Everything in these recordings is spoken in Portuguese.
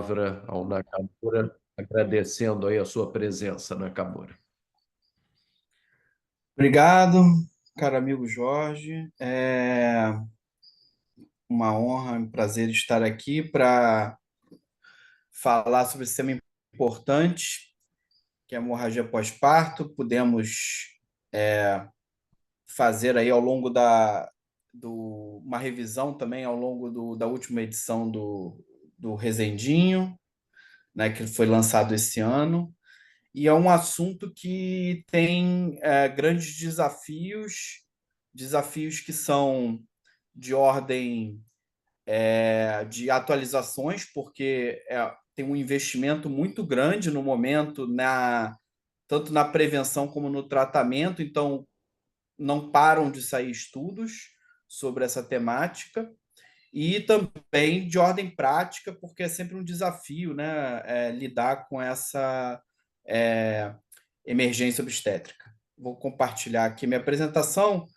palavra ao Nakamura, agradecendo aí a sua presença, Nakamura. Obrigado, caro amigo Jorge. É uma honra, um prazer estar aqui para falar sobre esse tema importante, que é a hemorragia pós-parto. Pudemos fazer aí ao longo uma revisão também ao longo da última edição do Resendinho, né, que foi lançado esse ano. E é um assunto que tem grandes desafios, desafios que são de ordem de atualizações, porque tem um investimento muito grande no momento, tanto na prevenção como no tratamento, então não param de sair estudos sobre essa temática, e também de ordem prática, porque é sempre um desafio, né, lidar com essa é, emergência obstétrica. Vou compartilhar aqui minha apresentação,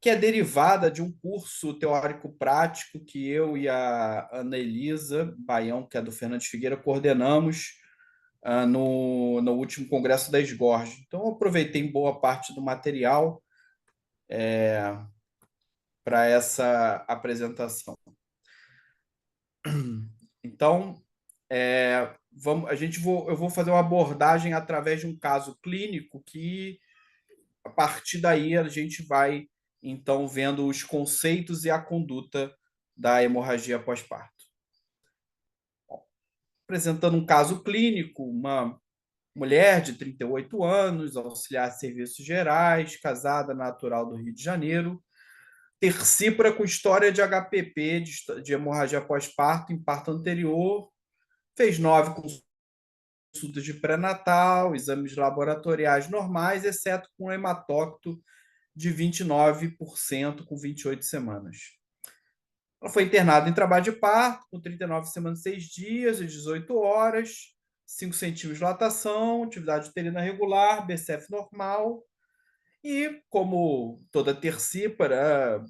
que é derivada de um curso teórico-prático que eu e a Ana Elisa Baião, que é do Fernandes Figueira, coordenamos no último congresso da SGORG. Então, eu aproveitei boa parte do material para essa apresentação. Então, eu vou fazer uma abordagem através de um caso clínico que, a partir daí, a gente vai então vendo os conceitos e a conduta da hemorragia pós-parto. Apresentando um caso clínico, uma mulher de 38 anos, auxiliar de serviços gerais, casada, natural do Rio de Janeiro, tercípara com história de HPP, de hemorragia pós-parto, em parto anterior, fez 9 consultas de pré-natal, exames laboratoriais normais, exceto com hematócito de 29% com 28 semanas. Ela foi internada em trabalho de parto, com 39 semanas e 6 dias e 18 horas, 5 centímetros de dilatação, atividade uterina regular, BCF normal. E, como toda tercípara,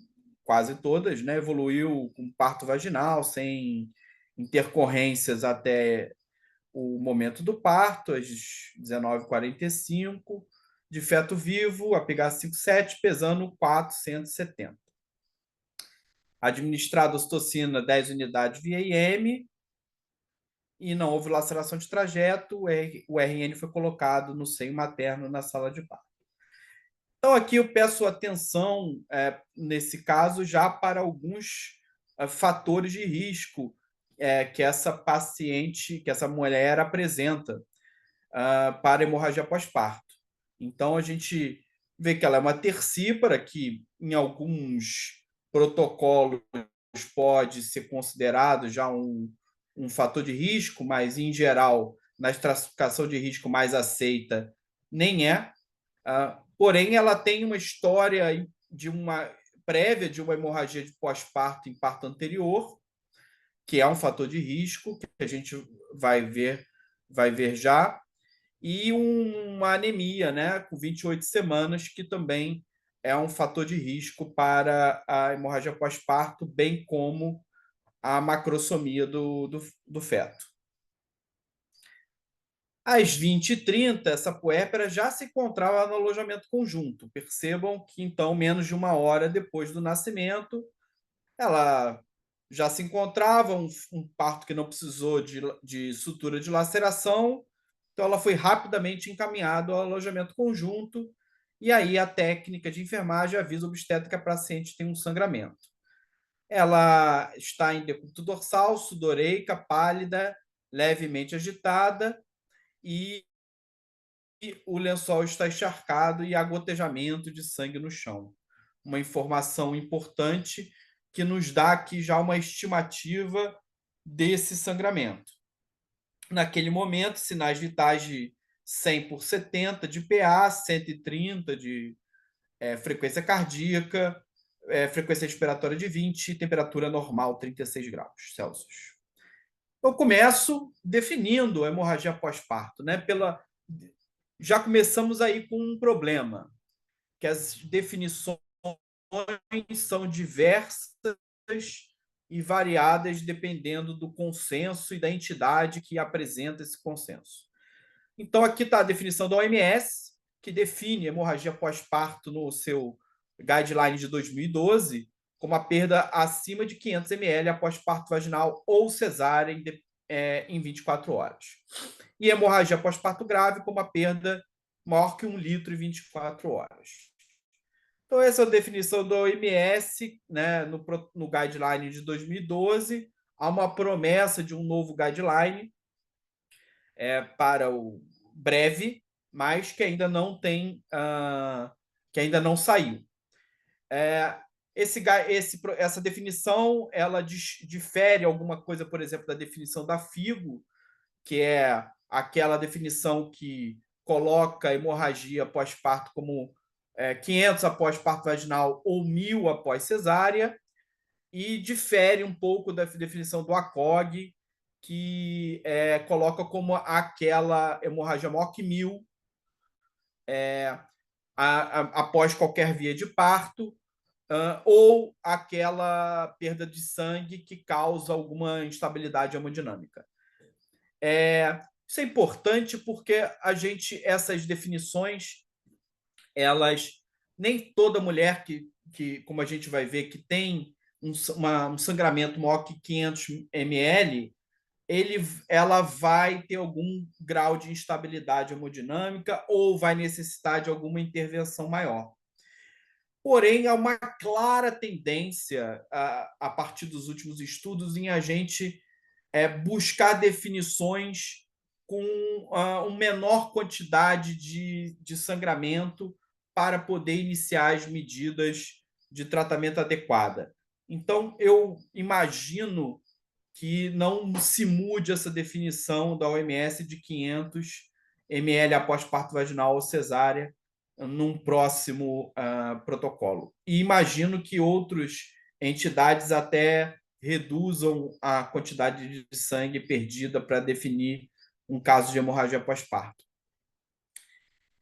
quase todas, né, evoluiu com parto vaginal, sem intercorrências até o momento do parto, às 19h45, de feto vivo, APH 5,7, pesando 470. Administrado ocitocina 10 unidades via IM, e não houve laceração de trajeto, o RN foi colocado no seio materno na sala de parto. Então, aqui eu peço atenção, nesse caso, já para alguns fatores de risco que essa paciente, que essa mulher apresenta para hemorragia pós-parto. Então, a gente vê que ela é uma tercípara, que em alguns protocolos pode ser considerado já um fator de risco, mas, em geral, na estratificação de risco mais aceita, nem é. Porém, ela tem uma história de uma prévia de uma hemorragia de pós-parto em parto anterior, que é um fator de risco, que a gente vai ver já, e uma anemia, né, com 28 semanas, que também é um fator de risco para a hemorragia pós-parto, bem como a macrosomia do feto. Às 20h30, essa puérpera já se encontrava no alojamento conjunto. Percebam que, então, menos de uma hora depois do nascimento, ela já se encontrava, um parto que não precisou de sutura de laceração, então ela foi rapidamente encaminhada ao alojamento conjunto, e aí a técnica de enfermagem avisa o obstetra que a paciente tem um sangramento. Ela está em decúbito dorsal, sudoreica, pálida, levemente agitada, e o lençol está encharcado e há gotejamento de sangue no chão. Uma informação importante que nos dá aqui já uma estimativa desse sangramento. Naquele momento, sinais vitais de 100/70 de PA, 130 de frequência cardíaca, frequência respiratória de 20, temperatura normal 36 graus Celsius. Eu começo definindo a hemorragia pós-parto, né? Já começamos aí com um problema, que as definições são diversas e variadas dependendo do consenso e da entidade que apresenta esse consenso. Então, aqui está a definição da OMS, que define hemorragia pós-parto no seu guideline de 2012 como a perda acima de 500 ml após parto vaginal ou cesárea em 24 horas. E hemorragia pós-parto grave como a perda maior que 1 litro em 24 horas. Então, essa é a definição da OMS, né, no guideline de 2012. Há uma promessa de um novo guideline para o breve, mas que ainda não tem, que ainda não saiu. Essa definição ela difere alguma coisa, por exemplo, da definição da FIGO, que é aquela definição que coloca a hemorragia pós-parto como 500 após parto vaginal ou 1.000 após cesárea, e difere um pouco da definição do ACOG, que coloca como aquela hemorragia maior que 1.000 após qualquer via de parto, ou aquela perda de sangue que causa alguma instabilidade hemodinâmica. Isso é importante porque essas definições, nem toda mulher que, como a gente vai ver, que tem um sangramento maior que 500 ml, ela vai ter algum grau de instabilidade hemodinâmica ou vai necessitar de alguma intervenção maior. Porém, há uma clara tendência, a partir dos últimos estudos, em a gente buscar definições com uma menor quantidade de sangramento para poder iniciar as medidas de tratamento adequada. Então, eu imagino que não se mude essa definição da OMS de 500 ml após parto vaginal ou cesárea num próximo protocolo. E imagino que outras entidades até reduzam a quantidade de sangue perdida para definir um caso de hemorragia pós-parto.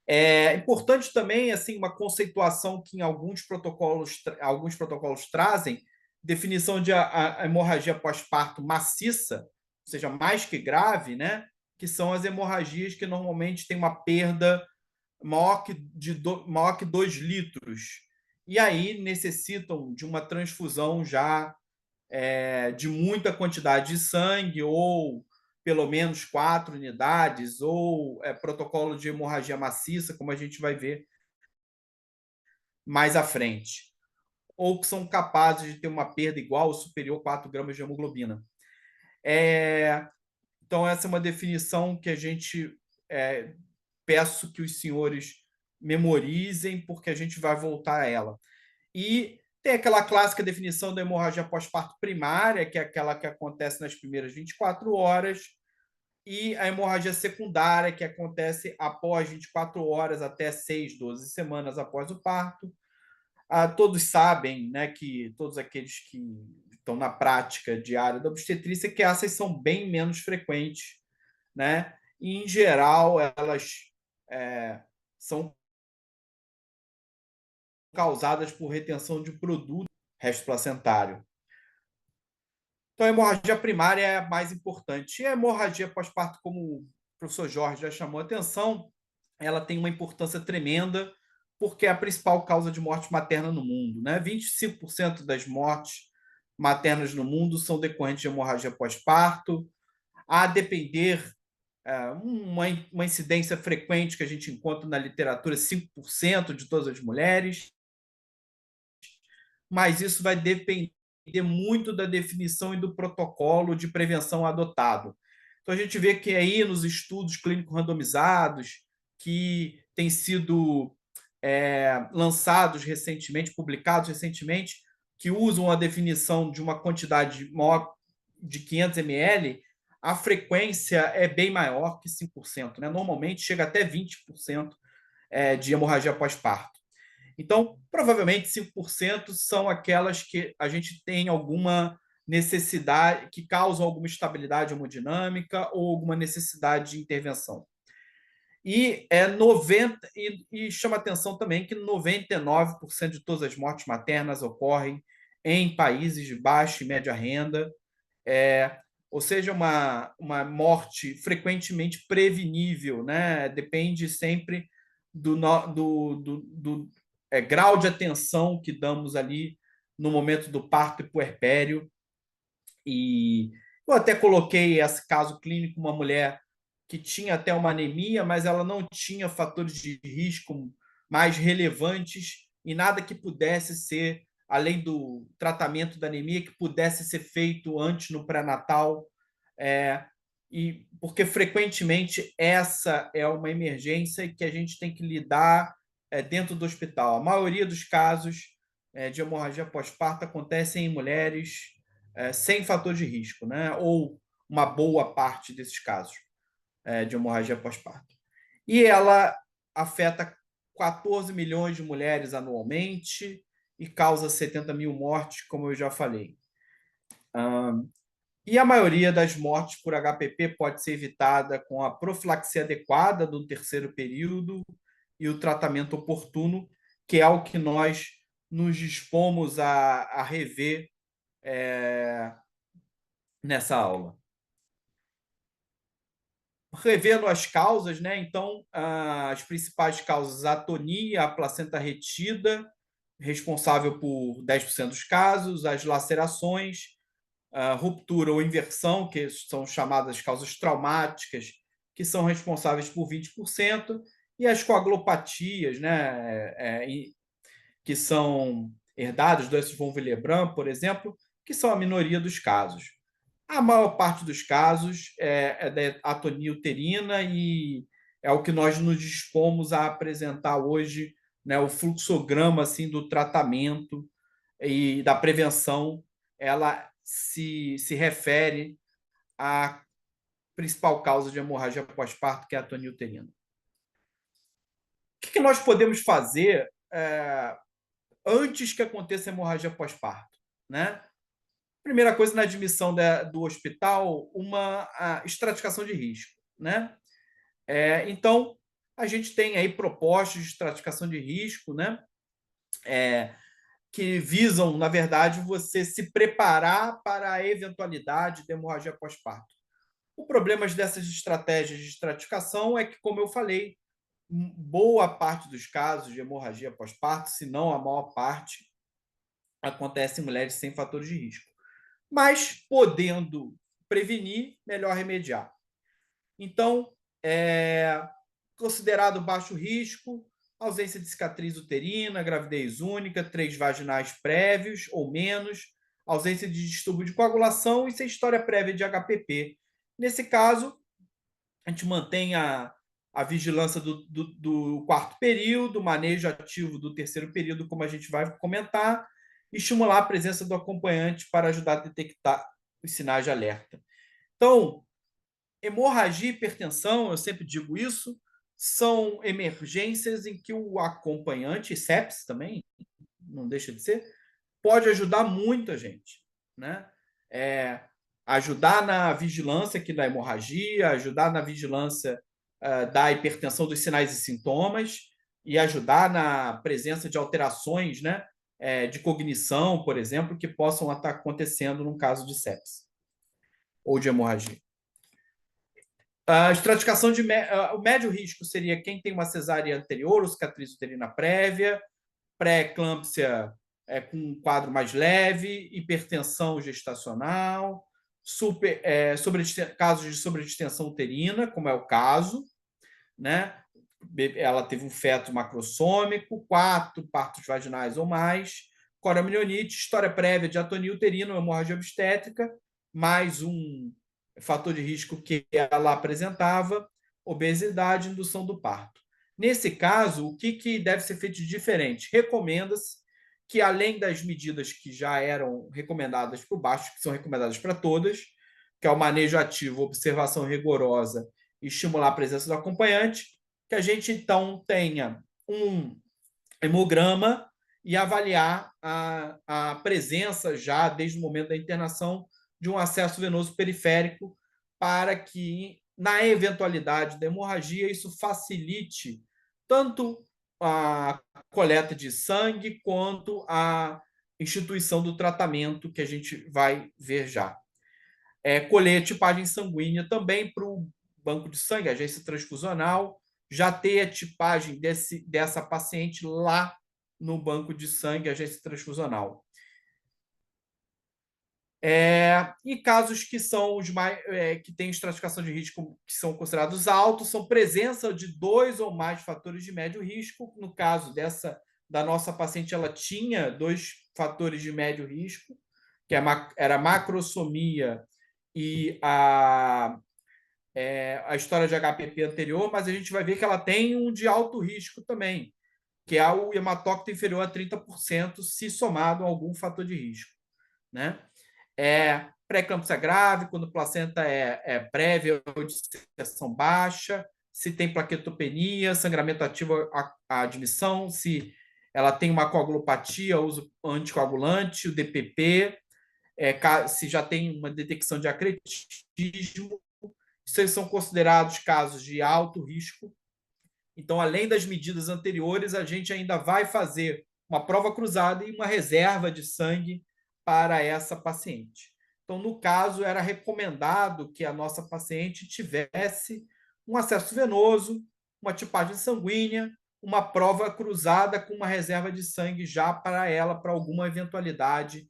É importante também assim uma conceituação que em alguns protocolos trazem, definição de a hemorragia pós-parto maciça, ou seja, mais que grave, né? Que são as hemorragias que normalmente têm uma perda maior que 2 litros. E aí necessitam de uma transfusão já de muita quantidade de sangue, ou pelo menos 4 unidades, ou protocolo de hemorragia maciça, como a gente vai ver mais à frente. Ou que são capazes de ter uma perda igual ou superior a 4 gramas de hemoglobina. Então, essa é uma definição que a gente peço que os senhores memorizem, porque a gente vai voltar a ela. E tem aquela clássica definição da hemorragia pós-parto primária, que é aquela que acontece nas primeiras 24 horas, e a hemorragia secundária, que acontece após 24 horas até 6, 12 semanas após o parto. Todos sabem, né, que todos aqueles que estão na prática diária da obstetrícia, que essas são bem menos frequentes, né? E, em geral, elas são causadas por retenção de produto resto placentário. Então, a hemorragia primária é a mais importante. E a hemorragia pós-parto, como o professor Jorge já chamou a atenção, ela tem uma importância tremenda, porque é a principal causa de morte materna no mundo, né? 25% das mortes maternas no mundo são decorrentes de hemorragia pós-parto, a depender uma incidência frequente que a gente encontra na literatura, 5% de todas as mulheres, mas isso vai depender muito da definição e do protocolo de prevenção adotado. Então, a gente vê que aí nos estudos clínicos randomizados que têm sido lançados recentemente, publicados recentemente, que usam a definição de uma quantidade maior de 500 ml, a frequência é bem maior que 5%, né? Normalmente chega até 20% de hemorragia pós-parto. Então, provavelmente 5% são aquelas que a gente tem alguma necessidade, que causam alguma instabilidade hemodinâmica ou alguma necessidade de intervenção. E chama atenção também que 99% de todas as mortes maternas ocorrem em países de baixa e média renda, ou seja, uma morte frequentemente prevenível, né? Depende sempre do grau de atenção que damos ali no momento do parto e puerpério. E eu até coloquei esse caso clínico, uma mulher que tinha até uma anemia, mas ela não tinha fatores de risco mais relevantes e nada que pudesse ser, além do tratamento da anemia, que pudesse ser feito antes no pré-natal. É, e porque frequentemente essa é uma emergência que a gente tem que lidar dentro do hospital. A maioria dos casos de hemorragia pós-parto acontecem em mulheres sem fator de risco, né? Ou uma boa parte desses casos de hemorragia pós-parto. E ela afeta 14 milhões de mulheres anualmente e causa 70 mil mortes, como eu já falei. E a maioria das mortes por HPP pode ser evitada com a profilaxia adequada do terceiro período e o tratamento oportuno, que é o que nós nos dispomos a rever nessa aula. Revendo as causas, né? Então, as principais causas: atonia, a placenta retida, responsável por 10% dos casos, as lacerações, a ruptura ou inversão, que são chamadas causas traumáticas, que são responsáveis por 20%, e as coagulopatias, né? Que são herdadas do von Willebrand, por exemplo, que são a minoria dos casos. A maior parte dos casos é da atonia uterina e é o que nós nos dispomos a apresentar hoje, né, o fluxograma assim, do tratamento e da prevenção, ela se refere à principal causa de hemorragia pós-parto, que é a atonia uterina. O que nós podemos fazer antes que aconteça a hemorragia pós-parto, né? Primeira coisa, na admissão do hospital, uma estratificação de risco, né? Então, a gente tem aí propostas de estratificação de risco, né? Que visam, na verdade, você se preparar para a eventualidade de hemorragia pós-parto. O problema dessas estratégias de estratificação é que, como eu falei, boa parte dos casos de hemorragia pós-parto, se não a maior parte, acontece em mulheres sem fatores de risco. Mas, podendo prevenir, melhor remediar. Então, considerado baixo risco, ausência de cicatriz uterina, gravidez única, 3 vaginais prévios ou menos, ausência de distúrbio de coagulação e sem história prévia de HPP. Nesse caso, a gente mantém a vigilância do quarto período, manejo ativo do terceiro período, como a gente vai comentar, e estimular a presença do acompanhante para ajudar a detectar os sinais de alerta. Então, hemorragia e hipertensão, eu sempre digo isso, são emergências em que o acompanhante, e sepsis também, não deixa de ser, pode ajudar muito a gente, né? Ajudar na vigilância aqui da hemorragia, ajudar na vigilância da hipertensão dos sinais e sintomas e ajudar na presença de alterações, né, de cognição, por exemplo, que possam estar acontecendo num caso de sepsis ou de hemorragia. A estratificação o médio risco seria quem tem uma cesárea anterior ou cicatriz uterina prévia, pré-eclâmpsia com um quadro mais leve, hipertensão gestacional, casos de sobredistensão uterina, como é o caso, né? Ela teve um feto macrossômico, 4 partos vaginais ou mais, coriomielite, história prévia de atonia uterina, hemorragia obstétrica, mais um fator de risco que ela apresentava, obesidade, indução do parto. Nesse caso, o que deve ser feito de diferente? Recomenda-se que, além das medidas que já eram recomendadas por baixo, que são recomendadas para todas, que é o manejo ativo, observação rigorosa e estimular a presença do acompanhante, que a gente, então, tenha um hemograma e avaliar a presença já, desde o momento da internação, de um acesso venoso periférico para que, na eventualidade da hemorragia, isso facilite tanto a coleta de sangue quanto a instituição do tratamento que a gente vai ver já. Colher tipagem sanguínea também para o banco de sangue, agência transfusional, já ter a tipagem dessa paciente lá no banco de sangue, agência transfusional. E casos que são os mais que têm estratificação de risco que são considerados altos são presença de 2 ou mais fatores de médio risco. No caso da nossa paciente, ela tinha 2 fatores de médio risco, que era a macrosomia e a história de HPP anterior, mas a gente vai ver que ela tem um de alto risco também, que é o hematócrito inferior a 30%, se somado a algum fator de risco, né? Pré-eclâmpsia grave, quando a placenta é prévia ou de secreção baixa, se tem plaquetopenia, sangramento ativo à admissão, se ela tem uma coagulopatia, uso anticoagulante, o DPP, se já tem uma detecção de acretismo, esses são considerados casos de alto risco. Então, além das medidas anteriores, a gente ainda vai fazer uma prova cruzada e uma reserva de sangue para essa paciente. Então, no caso, era recomendado que a nossa paciente tivesse um acesso venoso, uma tipagem sanguínea, uma prova cruzada com uma reserva de sangue já para ela, para alguma eventualidade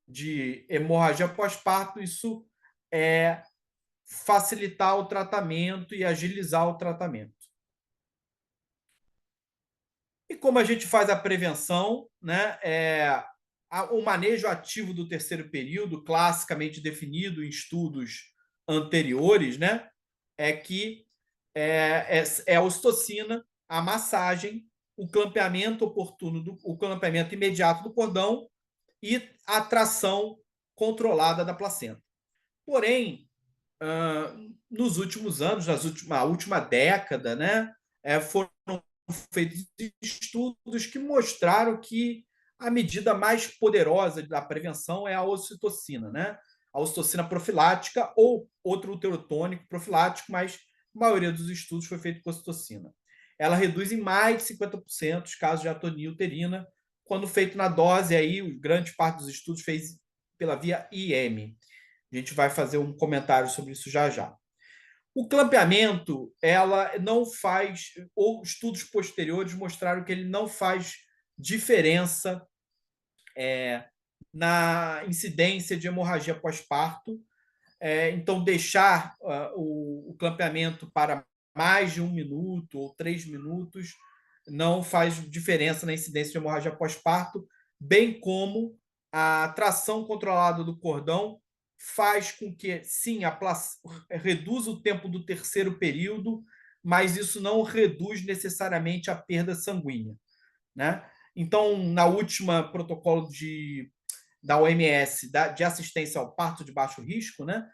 de hemorragia pós-parto. Isso é facilitar o tratamento e agilizar o tratamento. E como a gente faz a prevenção, né? O manejo ativo do terceiro período, classicamente definido em estudos anteriores, né? É que a ocitocina, a massagem, o clampeamento oportuno, o clampeamento imediato do cordão e a tração controlada da placenta. Porém, nos últimos anos, na última década, né, foram feitos estudos que mostraram que a medida mais poderosa da prevenção é a ocitocina, né? A ocitocina profilática ou outro uterotônico profilático, mas a maioria dos estudos foi feito com ocitocina. Ela reduz em mais de 50% os casos de atonia uterina, quando feito na dose, aí, grande parte dos estudos fez pela via IM. A gente vai fazer um comentário sobre isso já já. O clampeamento, ela não faz, ou estudos posteriores mostraram que ele não faz diferença na incidência de hemorragia pós-parto. Então, deixar o clampeamento para mais de 1 minuto ou 3 minutos não faz diferença na incidência de hemorragia pós-parto, bem como a tração controlada do cordão faz com que, sim, reduza o tempo do terceiro período, mas isso não reduz necessariamente a perda sanguínea, né? Então, na última protocolo da OMS de assistência ao parto de baixo risco, né?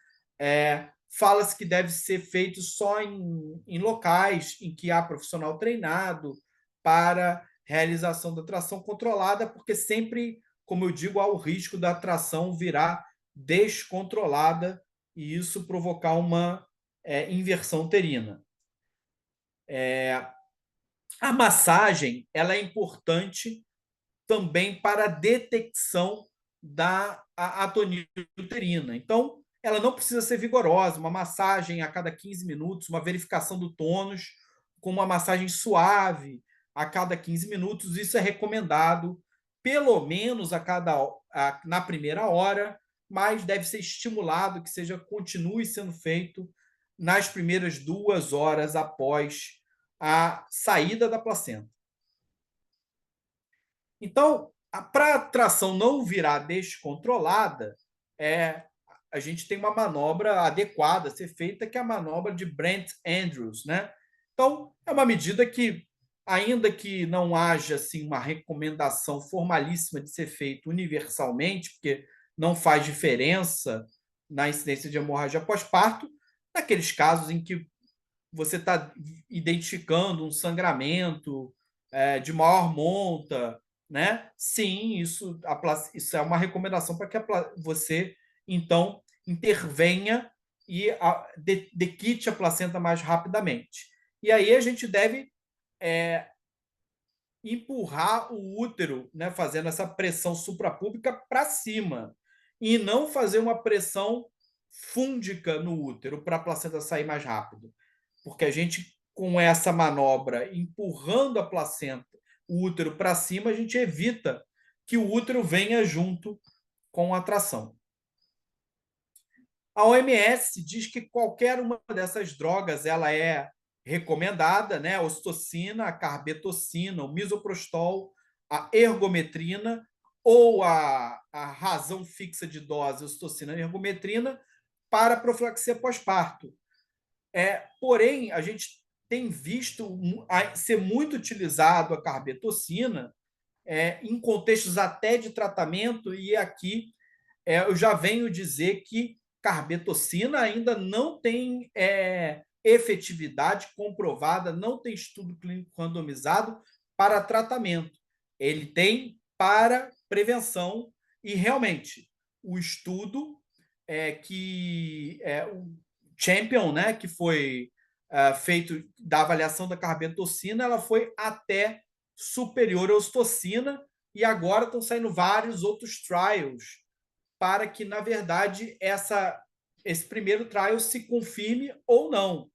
Fala-se que deve ser feito só em locais em que há profissional treinado para realização da tração controlada, porque sempre, como eu digo, há o risco da tração virar descontrolada e isso provocar uma inversão uterina. A massagem ela é importante também para a detecção da atonia uterina. Então, ela não precisa ser vigorosa, uma massagem a cada 15 minutos, uma verificação do tônus, com uma massagem suave a cada 15 minutos, isso é recomendado pelo menos na primeira hora, mas deve ser estimulado que continue sendo feito nas primeiras 2 horas após a saída da placenta. Então, para a tração não virar descontrolada, a gente tem uma manobra adequada a ser feita, que é a manobra de Brent Andrews, né? Então, é uma medida que, ainda que não haja assim, uma recomendação formalíssima de ser feito universalmente, porque não faz diferença na incidência de hemorragia pós-parto, naqueles casos em que você está identificando um sangramento de maior monta, né? Sim, isso é uma recomendação para que você, então, intervenha e dequite a placenta mais rapidamente. E aí a gente deve empurrar o útero, né, fazendo essa pressão suprapúbica para cima, e não fazer uma pressão fúndica no útero para a placenta sair mais rápido. Porque a gente, com essa manobra, empurrando a placenta, o útero para cima, a gente evita que o útero venha junto com a tração. A OMS diz que qualquer uma dessas drogas ela é recomendada, né? A ocitocina, a carbetocina, o misoprostol, a ergometrina ou a razão fixa de dose, ocitocina e ergometrina, para profilaxia pós-parto. Porém, a gente tem visto ser muito utilizado a carbetocina em contextos até de tratamento, e aqui eu já venho dizer que carbetocina ainda não tem efetividade comprovada, não tem estudo clínico randomizado para tratamento. Ele tem para prevenção, e realmente o estudo o Champion, né, que foi feito da avaliação da carbetocina, ela foi até superior à ocitocina, e agora estão saindo vários outros trials para que, na verdade, esse primeiro trial se confirme ou não.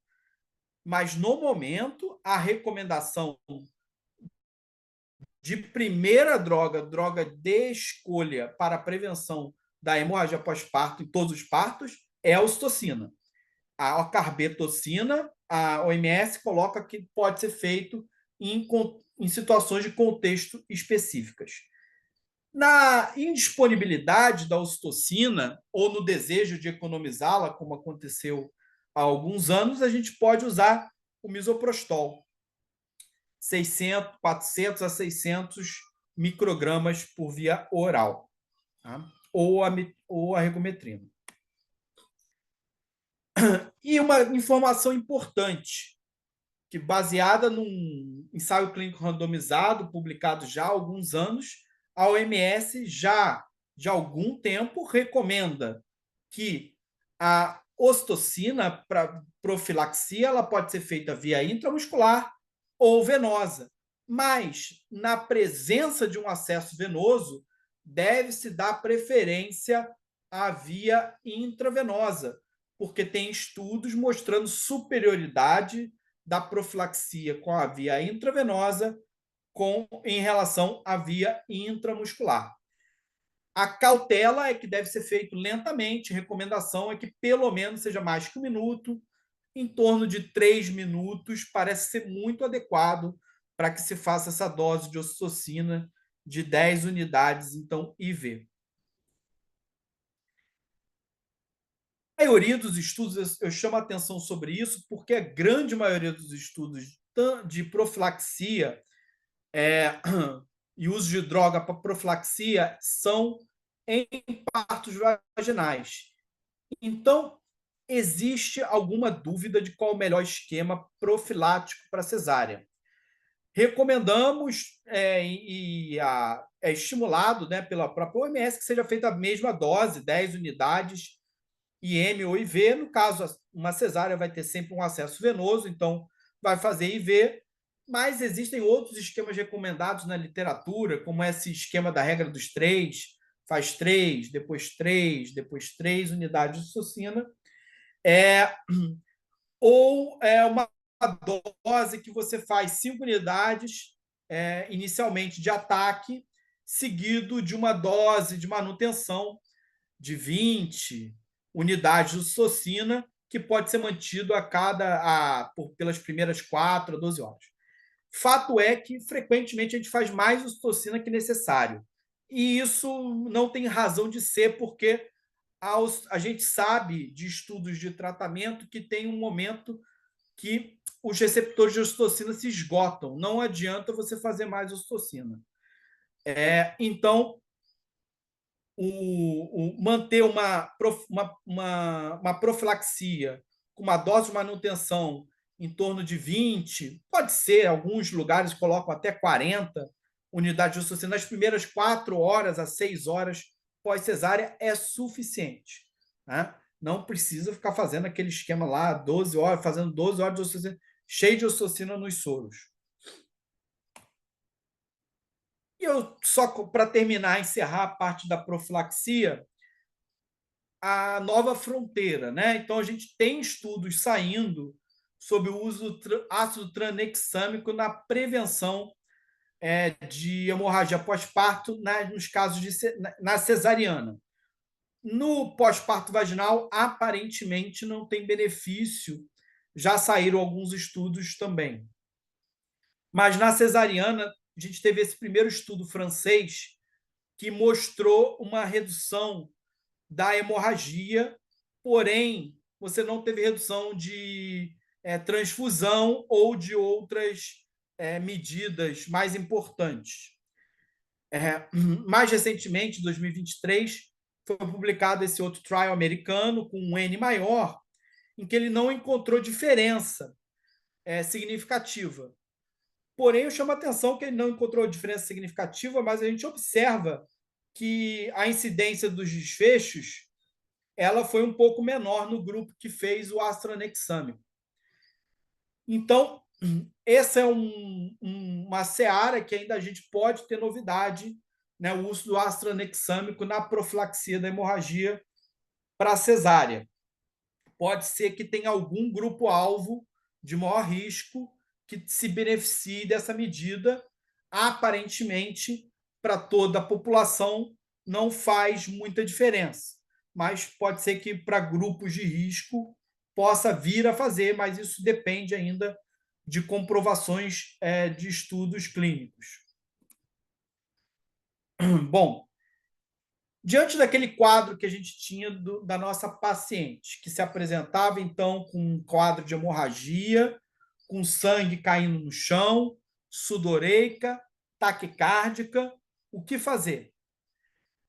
Mas, no momento, a recomendação de primeira droga de escolha para a prevenção da hemorragia pós-parto em todos os partos, é a ocitocina. A carbetocina, a OMS coloca que pode ser feito em situações de contexto específicas. Na indisponibilidade da ocitocina ou no desejo de economizá-la, como aconteceu há alguns anos, a gente pode usar o misoprostol, 400 a 600 microgramas por via oral, tá? ou a ergometrina. E uma informação importante, que baseada num ensaio clínico randomizado, publicado já há alguns anos, a OMS já, de algum tempo, recomenda que a ocitocina para profilaxia ela pode ser feita via intramuscular ou venosa, mas na presença de um acesso venoso, deve-se dar preferência à via intravenosa, porque tem estudos mostrando superioridade da profilaxia com a via intravenosa em relação à via intramuscular. A cautela é que deve ser feito lentamente, recomendação é que pelo menos seja mais que 1 minuto, em torno de 3 minutos, parece ser muito adequado para que se faça essa dose de ocitocina de 10 unidades, então, IV. A maioria dos estudos, eu chamo a atenção sobre isso, porque a grande maioria dos estudos de profilaxia e uso de droga para profilaxia são em partos vaginais. Então, existe alguma dúvida de qual o melhor esquema profilático para cesárea. Recomendamos é estimulado, né, pela própria OMS que seja feita a mesma dose, 10 unidades, IM ou IV. No caso, uma cesárea vai ter sempre um acesso venoso, então vai fazer IV, mas existem outros esquemas recomendados na literatura, como esse esquema da regra dos 3, faz 3, depois 3, depois 3 unidades de ocitocina, ou uma dose que você faz 5 unidades inicialmente de ataque, seguido de uma dose de manutenção de 20 unidades de ocitocina, que pode ser mantido pelas primeiras 4 a 12 horas. Fato é que, frequentemente, a gente faz mais ocitocina que necessário. E isso não tem razão de ser, porque a gente sabe de estudos de tratamento que tem um momento que os receptores de ocitocina se esgotam. Não adianta você fazer mais ocitocina. Então, manter uma profilaxia com uma dose de manutenção em torno de 20, pode ser, alguns lugares colocam até 40 unidades de ocitocina nas primeiras 4 horas a 6 horas pós-cesárea é suficiente. Né? Não precisa ficar fazendo aquele esquema lá, 12 horas, fazendo 12 horas de ocitocina, cheio de ocitocina nos soros. E eu só para terminar, encerrar a parte da profilaxia, a nova fronteira, né? Então a gente tem estudos saindo sobre o uso do ácido tranexâmico na prevenção de hemorragia pós-parto nos casos na cesariana. No pós-parto vaginal, aparentemente não tem benefício. Já saíram alguns estudos também. Mas na cesariana, a gente teve esse primeiro estudo francês que mostrou uma redução da hemorragia, porém, você não teve redução de transfusão ou de outras medidas mais importantes. Mais recentemente, em 2023, foi publicado esse outro trial americano com um N maior, em que ele não encontrou diferença significativa. Porém, eu chamo a atenção que ele não encontrou diferença significativa, mas a gente observa que a incidência dos desfechos ela foi um pouco menor no grupo que fez o astronexame. Então, essa é uma seara que ainda a gente pode ter novidade, né? O uso do astronexâmico na profilaxia da hemorragia para cesárea. Pode ser que tenha algum grupo-alvo de maior risco que se beneficie dessa medida. Aparentemente, para toda a população, não faz muita diferença, mas pode ser que para grupos de risco possa vir a fazer, mas isso depende ainda de comprovações de estudos clínicos. Bom, diante daquele quadro que a gente tinha da nossa paciente, que se apresentava então com um quadro de hemorragia, com sangue caindo no chão, sudoreica, taquicárdica, o que fazer?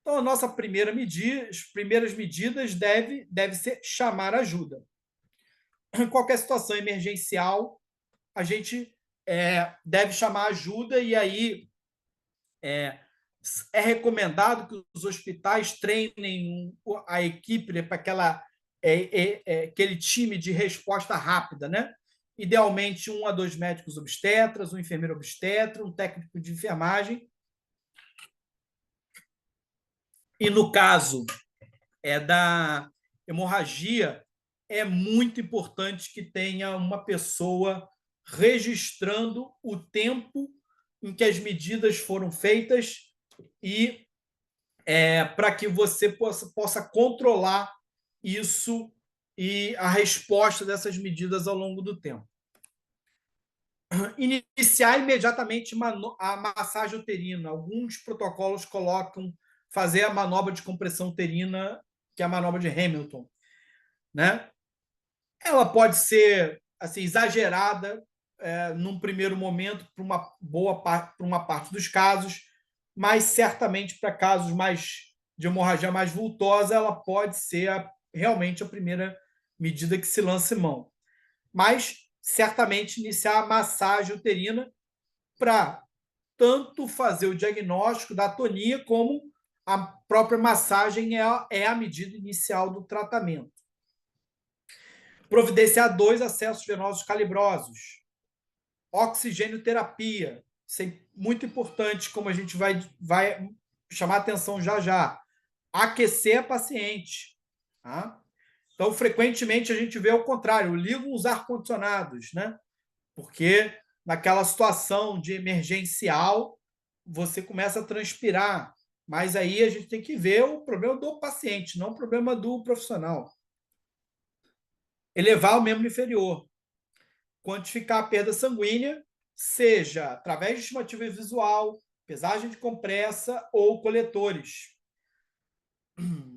Então, a nossa primeira medida, as primeiras medidas deve ser chamar ajuda. Em qualquer situação emergencial, a gente deve chamar ajuda e aí é recomendado que os hospitais treinem a equipe para aquele time de resposta rápida, né? Idealmente, 1 a 2 médicos obstetras, um enfermeiro obstetra, um técnico de enfermagem. E no caso da hemorragia, é muito importante que tenha uma pessoa registrando o tempo em que as medidas foram feitas e para que você possa controlar isso e a resposta dessas medidas ao longo do tempo. Iniciar imediatamente a massagem uterina. Alguns protocolos colocam fazer a manobra de compressão uterina, que é a manobra de Hamilton, né? Ela pode ser assim exagerada num primeiro momento para uma parte dos casos, mas certamente para casos mais de hemorragia mais vultosa, ela pode ser realmente a primeira medida que se lance mão. Mas certamente iniciar a massagem uterina para tanto fazer o diagnóstico da atonia como a própria massagem é a medida inicial do tratamento. Providenciar 2 acessos venosos calibrosos. Oxigênio terapia. Isso é muito importante, como a gente vai chamar atenção já. Aquecer a paciente. Tá? Então, frequentemente, a gente vê o contrário. Ligam os ar-condicionados, né? Porque naquela situação de emergencial, você começa a transpirar. Mas aí a gente tem que ver o problema do paciente, não o problema do profissional. Elevar o membro inferior. Quantificar a perda sanguínea, seja através de estimativa visual, pesagem de compressa ou coletores.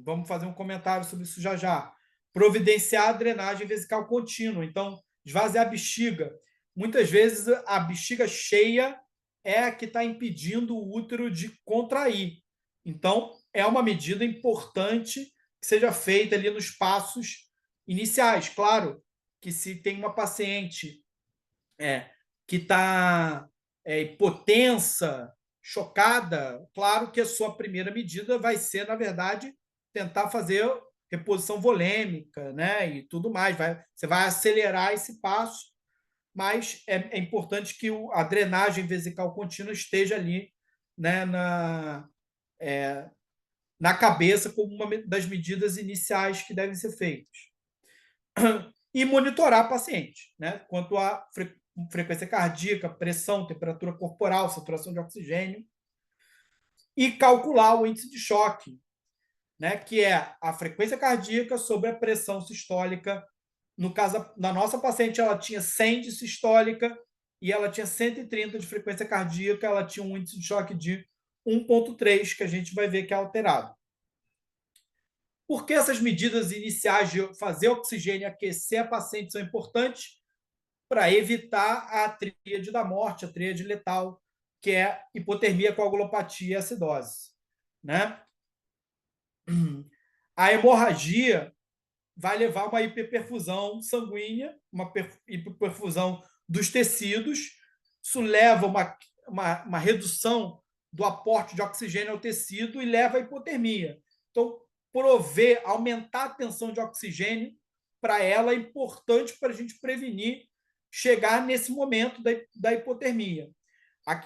Vamos fazer um comentário sobre isso já. Providenciar a drenagem vesical contínua. Então, esvaziar a bexiga. Muitas vezes a bexiga cheia é a que está impedindo o útero de contrair. Então, é uma medida importante que seja feita ali nos passos iniciais. Claro que se tem uma paciente que está hipotensa, chocada, claro que a sua primeira medida vai ser, na verdade, tentar fazer reposição volêmica, né? E tudo mais. Você vai acelerar esse passo, mas é importante que a drenagem vesical contínua esteja ali né, na cabeça como uma das medidas iniciais que devem ser feitas. E monitorar paciente, né, quanto à frequência cardíaca, pressão, temperatura corporal, saturação de oxigênio, e calcular o índice de choque, né, que é a frequência cardíaca sobre a pressão sistólica. No caso da nossa paciente, ela tinha 100 de sistólica e ela tinha 130 de frequência cardíaca, ela tinha um índice de choque de 1,3, que a gente vai ver que é alterado. Por que essas medidas iniciais de fazer oxigênio e aquecer a paciente são importantes? Para evitar a tríade da morte, a tríade letal, que é hipotermia, coagulopatia e acidose, né? A hemorragia vai levar a uma hiperperfusão sanguínea, uma hiperperfusão dos tecidos. Isso leva uma redução do aporte de oxigênio ao tecido e leva à hipotermia. Então, aumentar a tensão de oxigênio para ela é importante para a gente prevenir chegar nesse momento da hipotermia.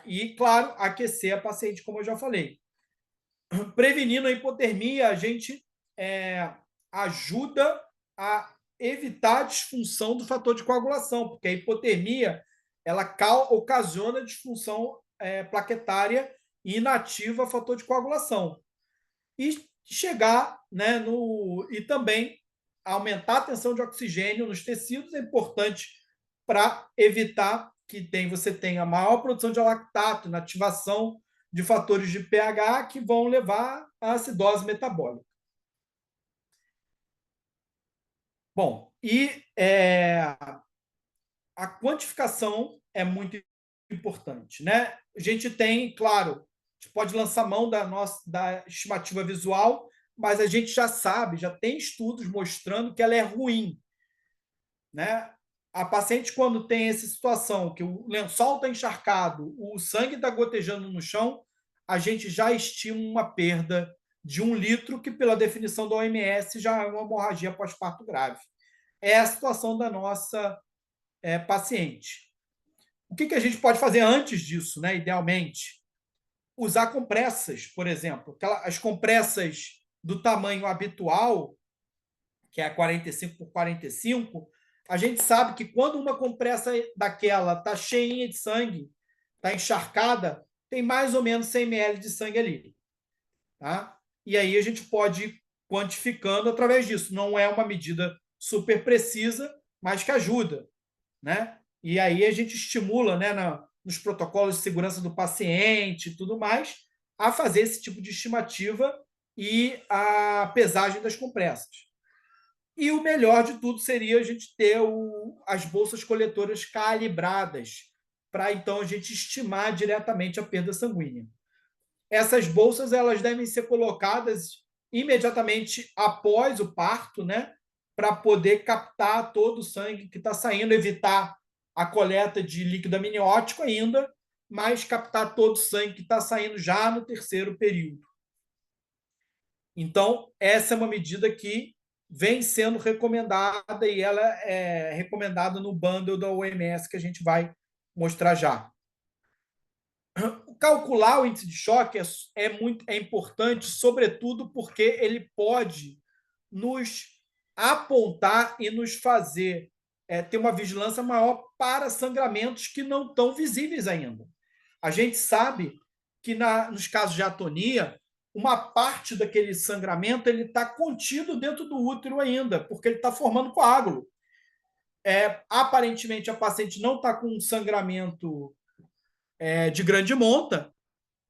E, claro, aquecer a paciente, como eu já falei. Prevenindo a hipotermia, a gente ajuda a evitar a disfunção do fator de coagulação, porque a hipotermia ela ocasiona disfunção plaquetária e inativa fator de coagulação. E chegar, né, e também aumentar a tensão de oxigênio nos tecidos é importante para evitar que você tenha maior produção de lactato, inativação de fatores de pH que vão levar à acidose metabólica. Bom, e a quantificação é muito importante, né? A gente tem, claro, a gente pode lançar mão da estimativa visual, mas a gente já sabe, já tem estudos mostrando que ela é ruim, né? A paciente, quando tem essa situação, que o lençol está encharcado, o sangue está gotejando no chão, a gente já estima uma perda de 1 litro, que pela definição da OMS já é uma hemorragia pós-parto grave. É a situação da nossa paciente. O que a gente pode fazer antes disso, né? Idealmente? Usar compressas, por exemplo. As compressas do tamanho habitual, que é 45 por 45, a gente sabe que quando uma compressa daquela está cheinha de sangue, está encharcada, tem mais ou menos 100 ml de sangue ali. Tá? E aí a gente pode ir quantificando através disso. Não é uma medida super precisa, mas que ajuda, né? E aí a gente estimula, né, nos protocolos de segurança do paciente e tudo mais, a fazer esse tipo de estimativa e a pesagem das compressas. E o melhor de tudo seria a gente ter as bolsas coletoras calibradas, para então a gente estimar diretamente a perda sanguínea. Essas bolsas elas devem ser colocadas imediatamente após o parto, né, para poder captar todo o sangue que está saindo, evitar a coleta de líquido amniótico ainda, mas captar todo o sangue que está saindo já no terceiro período. Então, essa é uma medida que vem sendo recomendada e ela é recomendada no bundle da OMS que a gente vai mostrar já. Calcular o índice de choque é importante, sobretudo porque ele pode nos apontar e nos fazer ter uma vigilância maior para sangramentos que não estão visíveis ainda. A gente sabe que nos casos de atonia, uma parte daquele sangramento ele está contido dentro do útero ainda, porque ele está formando coágulo. Aparentemente, a paciente não está com um sangramento de grande monta,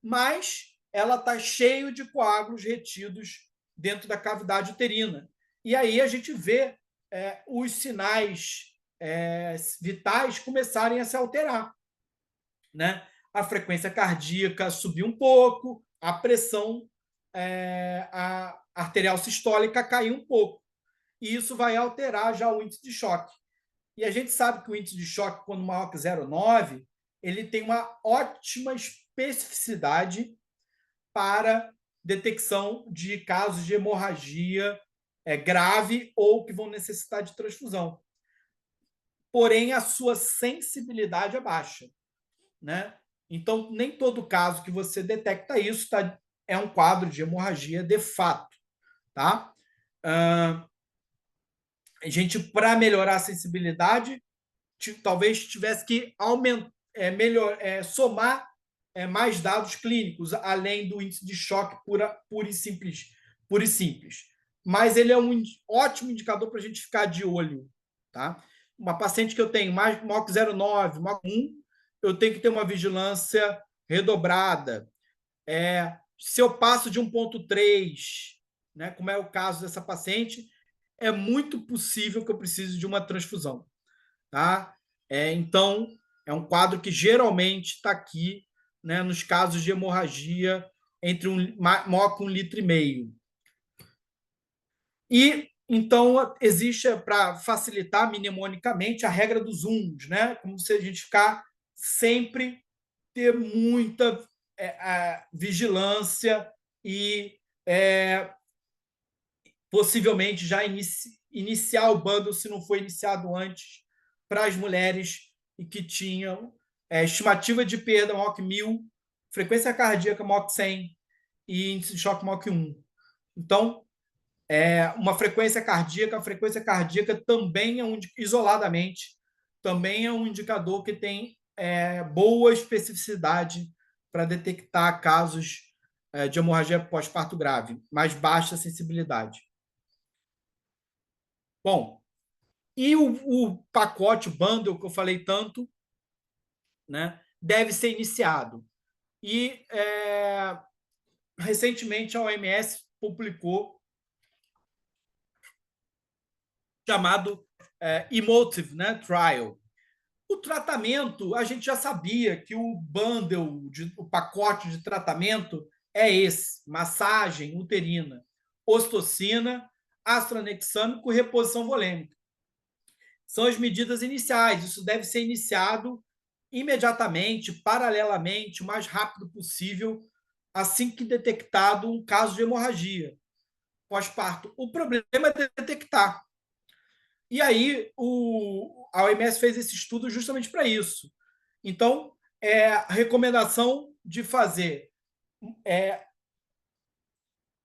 mas ela está cheio de coágulos retidos dentro da cavidade uterina. E aí a gente vê os sinais vitais começarem a se alterar, né? A frequência cardíaca subir um pouco, a pressão a arterial sistólica cair um pouco. E isso vai alterar já o índice de choque. E a gente sabe que o índice de choque, quando maior que 0,9, ele tem uma ótima especificidade para detecção de casos de hemorragia grave ou que vão necessitar de transfusão. Porém, a sua sensibilidade é baixa, né? Então, nem todo caso que você detecta isso é um quadro de hemorragia de fato. Tá? A gente, para melhorar a sensibilidade, talvez tivesse que somar mais dados clínicos, além do índice de choque puro e simples. Mas ele é um ótimo indicador para a gente ficar de olho. Tá? Uma paciente que eu tenho mais MOC 09, MOC 1, eu tenho que ter uma vigilância redobrada. Se eu passo de 1,3, né, como é o caso dessa paciente, é muito possível que eu precise de uma transfusão. Tá? Então, é um quadro que geralmente está aqui, né, nos casos de hemorragia entre MOC 1,5 litro. E, então, existe, para facilitar mnemonicamente, a regra dos zooms, né? Como se a gente ficar sempre ter muita vigilância e possivelmente já iniciar o bundle, se não foi iniciado antes, para as mulheres e que tinham estimativa de perda MOC 1000, frequência cardíaca MOC 100 e índice de choque MOC 1. Então, a frequência cardíaca também isoladamente, também é um indicador que tem boa especificidade para detectar casos de hemorragia pós-parto grave, mas baixa sensibilidade. Bom, e o pacote, o bundle que eu falei tanto, né, deve ser iniciado. E recentemente a OMS publicou chamado Emotive, né, Trial. O tratamento, a gente já sabia que o bundle, o pacote de tratamento é esse: massagem uterina, ocitocina, ácido tranexâmico e reposição volêmica. São as medidas iniciais. Isso deve ser iniciado imediatamente, paralelamente, o mais rápido possível, assim que detectado um caso de hemorragia pós-parto. O problema é detectar. E aí a OMS fez esse estudo justamente para isso. Então, a recomendação de fazer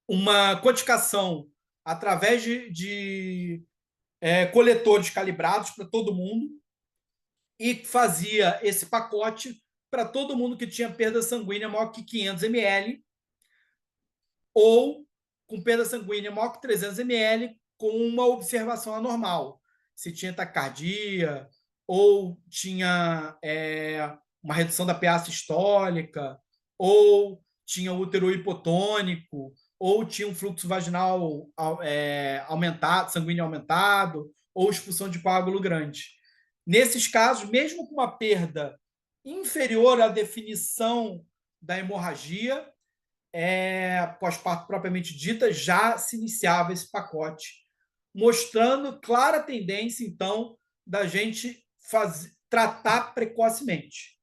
uma codificação através de coletores calibrados para todo mundo, e fazia esse pacote para todo mundo que tinha perda sanguínea maior que 500 ml ou com perda sanguínea maior que 300 ml com uma observação anormal. Se tinha taquicardia ou tinha uma redução da PA sistólica ou tinha útero hipotônico ou tinha um fluxo vaginal aumentado, sanguíneo aumentado ou expulsão de coágulo grande. Nesses casos, mesmo com uma perda inferior à definição da hemorragia, pós-parto propriamente dita, já se iniciava esse pacote, mostrando clara tendência, então, da gente tratar precocemente,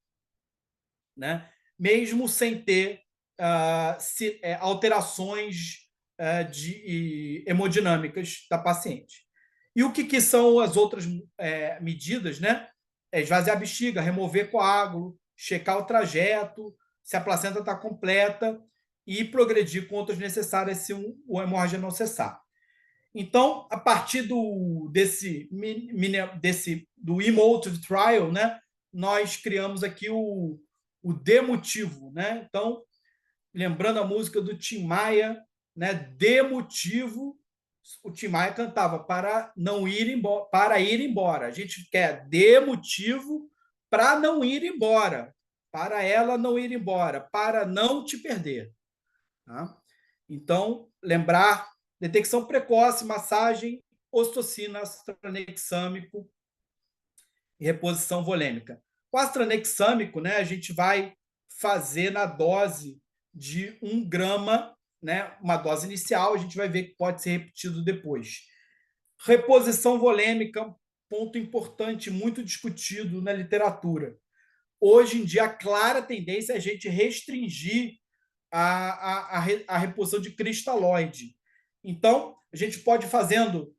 né? Mesmo sem ter alterações hemodinâmicas da paciente. E o que são as outras medidas, né? Esvaziar a bexiga, remover coágulo, checar o trajeto, se a placenta está completa e progredir com outras necessárias se o hemorragia não cessar. Então, a partir do Emotive Trial, né, nós criamos aqui o D-motivo, né? Então, lembrando a música do Tim Maia, né, D-motivo, o Tim Maia cantava para não ir embora, para ir embora. A gente quer D-motivo para não ir embora, para ela não ir embora, para não te perder. Tá? Então, lembrar, detecção precoce, massagem, ocitocina, ácido tranexâmico e reposição volêmica. O ácido tranexâmico, né, a gente vai fazer na dose de 1 grama, né, uma dose inicial, a gente vai ver que pode ser repetido depois. Reposição volêmica, ponto importante, muito discutido na literatura. Hoje em dia, a clara tendência é a gente restringir a reposição de cristalóide. Então, a gente pode ir fazendo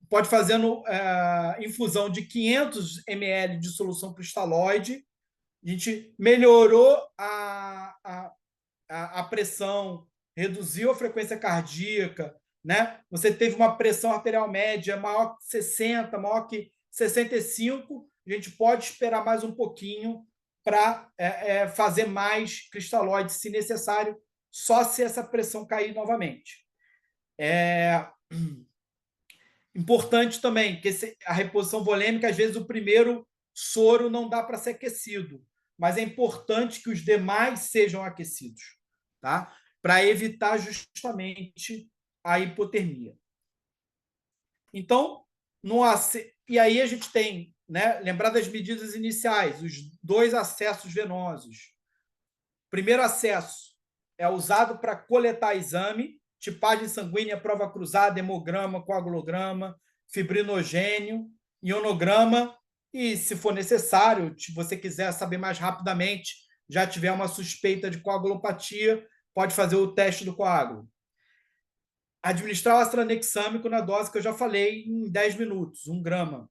pode fazendo infusão de 500 ml de solução cristalóide. A gente melhorou a pressão, reduziu a frequência cardíaca, né? Você teve uma pressão arterial média maior que 60, maior que 65, a gente pode esperar mais um pouquinho para fazer mais cristalóide, se necessário, só se essa pressão cair novamente. Importante também que a reposição volêmica, às vezes o primeiro soro não dá para ser aquecido, mas é importante que os demais sejam aquecidos, tá? Para evitar justamente a hipotermia. Então, e aí a gente tem, né, lembrar das medidas iniciais, os 2 acessos venosos. O primeiro acesso é usado para coletar exame, tipagem sanguínea, prova cruzada, hemograma, coagulograma, fibrinogênio, ionograma, e, se for necessário, se você quiser saber mais rapidamente, já tiver uma suspeita de coagulopatia, pode fazer o teste do coágulo. Administrar o astranexâmico na dose que eu já falei, em 10 minutos, 1 grama.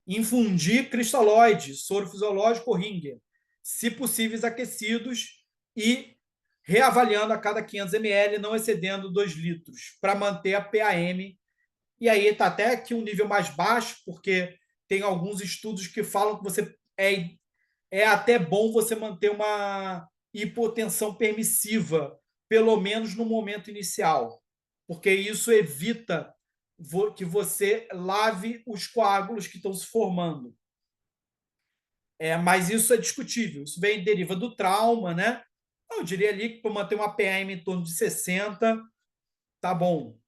Infundir cristalóide, soro fisiológico ou Ringer, se possíveis aquecidos, e reavaliando a cada 500 ml, não excedendo 2 litros, para manter a PAM. E aí está até aqui um nível mais baixo, porque tem alguns estudos que falam que você é até bom você manter uma hipotensão permissiva, pelo menos no momento inicial, porque isso evita que você lave os coágulos que estão se formando. Mas isso é discutível, isso deriva do trauma, né? Eu diria ali que para manter uma PM em torno de 60, tá bom.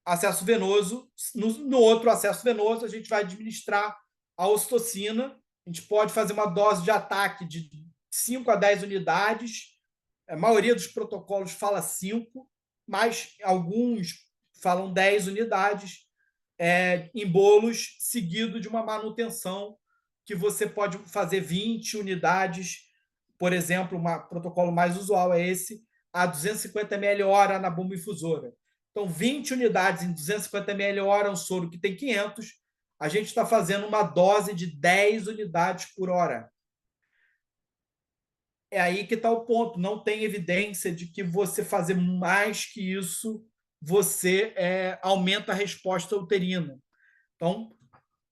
Acesso venoso. No outro acesso venoso, a gente vai administrar a ocitocina. A gente pode fazer uma dose de ataque de 5 a 10 unidades. A maioria dos protocolos fala 5, mas alguns falam 10 unidades em bolos, seguido de uma manutenção, que você pode fazer 20 unidades. Por exemplo, um protocolo mais usual é esse, a 250 ml hora na bomba infusora. Então, 20 unidades em 250 ml hora, um soro que tem 500, a gente está fazendo uma dose de 10 unidades por hora. É aí que está o ponto. Não tem evidência de que você fazer mais que isso, você aumenta a resposta uterina. Então,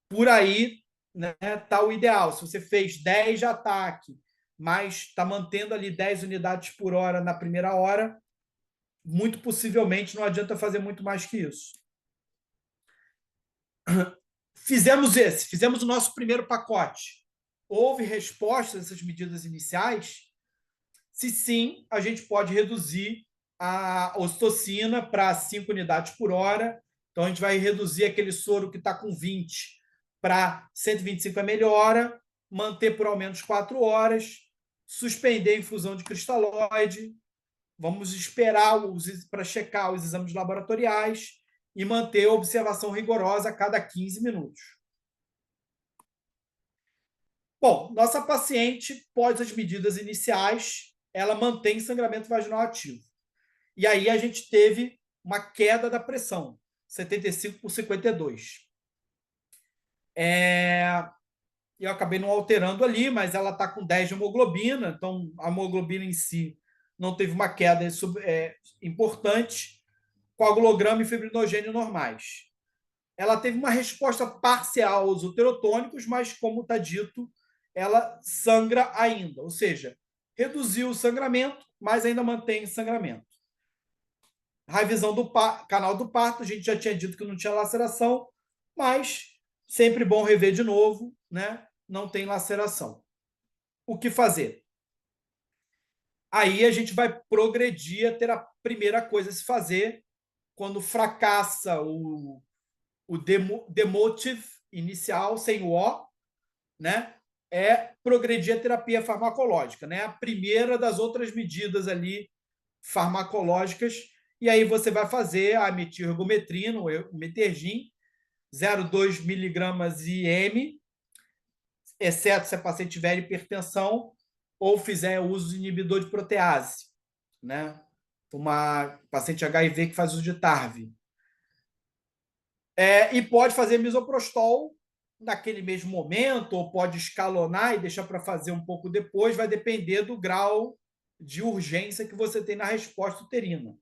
por aí, né, tá o ideal. Se você fez 10 de ataque, mas está mantendo ali 10 unidades por hora na primeira hora, muito possivelmente não adianta fazer muito mais que isso. Fizemos o nosso primeiro pacote. Houve resposta dessas medidas iniciais? Se sim, a gente pode reduzir a ocitocina para 5 unidades por hora. Então, a gente vai reduzir aquele soro que está com 20 para 125 ml hora, manter por ao menos 4 horas, suspender a infusão de cristalóide, vamos esperar para checar os exames laboratoriais e manter a observação rigorosa a cada 15 minutos. Bom, nossa paciente, pós as medidas iniciais, ela mantém sangramento vaginal ativo. E aí a gente teve uma queda da pressão, 75 por 52. Eu acabei não alterando ali, mas ela está com 10 de hemoglobina, então a hemoglobina em si não teve uma queda importante, coagulograma e fibrinogênio normais. Ela teve uma resposta parcial aos uterotônicos, mas, como está dito, ela sangra ainda, ou seja, reduziu o sangramento, mas ainda mantém sangramento. Revisão do canal do parto, a gente já tinha dito que não tinha laceração, mas sempre bom rever de novo, né? Não tem laceração. O que fazer? Aí a gente vai progredir a ter a primeira coisa a se fazer quando fracassa o demotive inicial, sem o O, né? É progredir a terapia farmacológica, né? A primeira das outras medidas ali farmacológicas. E aí você vai fazer a metilergometrina, o Metergin, 0,2 miligramas IM, exceto se a paciente tiver hipertensão ou fizer uso de inibidor de protease, né? Uma paciente HIV que faz uso de TARV. E pode fazer misoprostol naquele mesmo momento, ou pode escalonar e deixar para fazer um pouco depois, vai depender do grau de urgência que você tem na resposta uterina.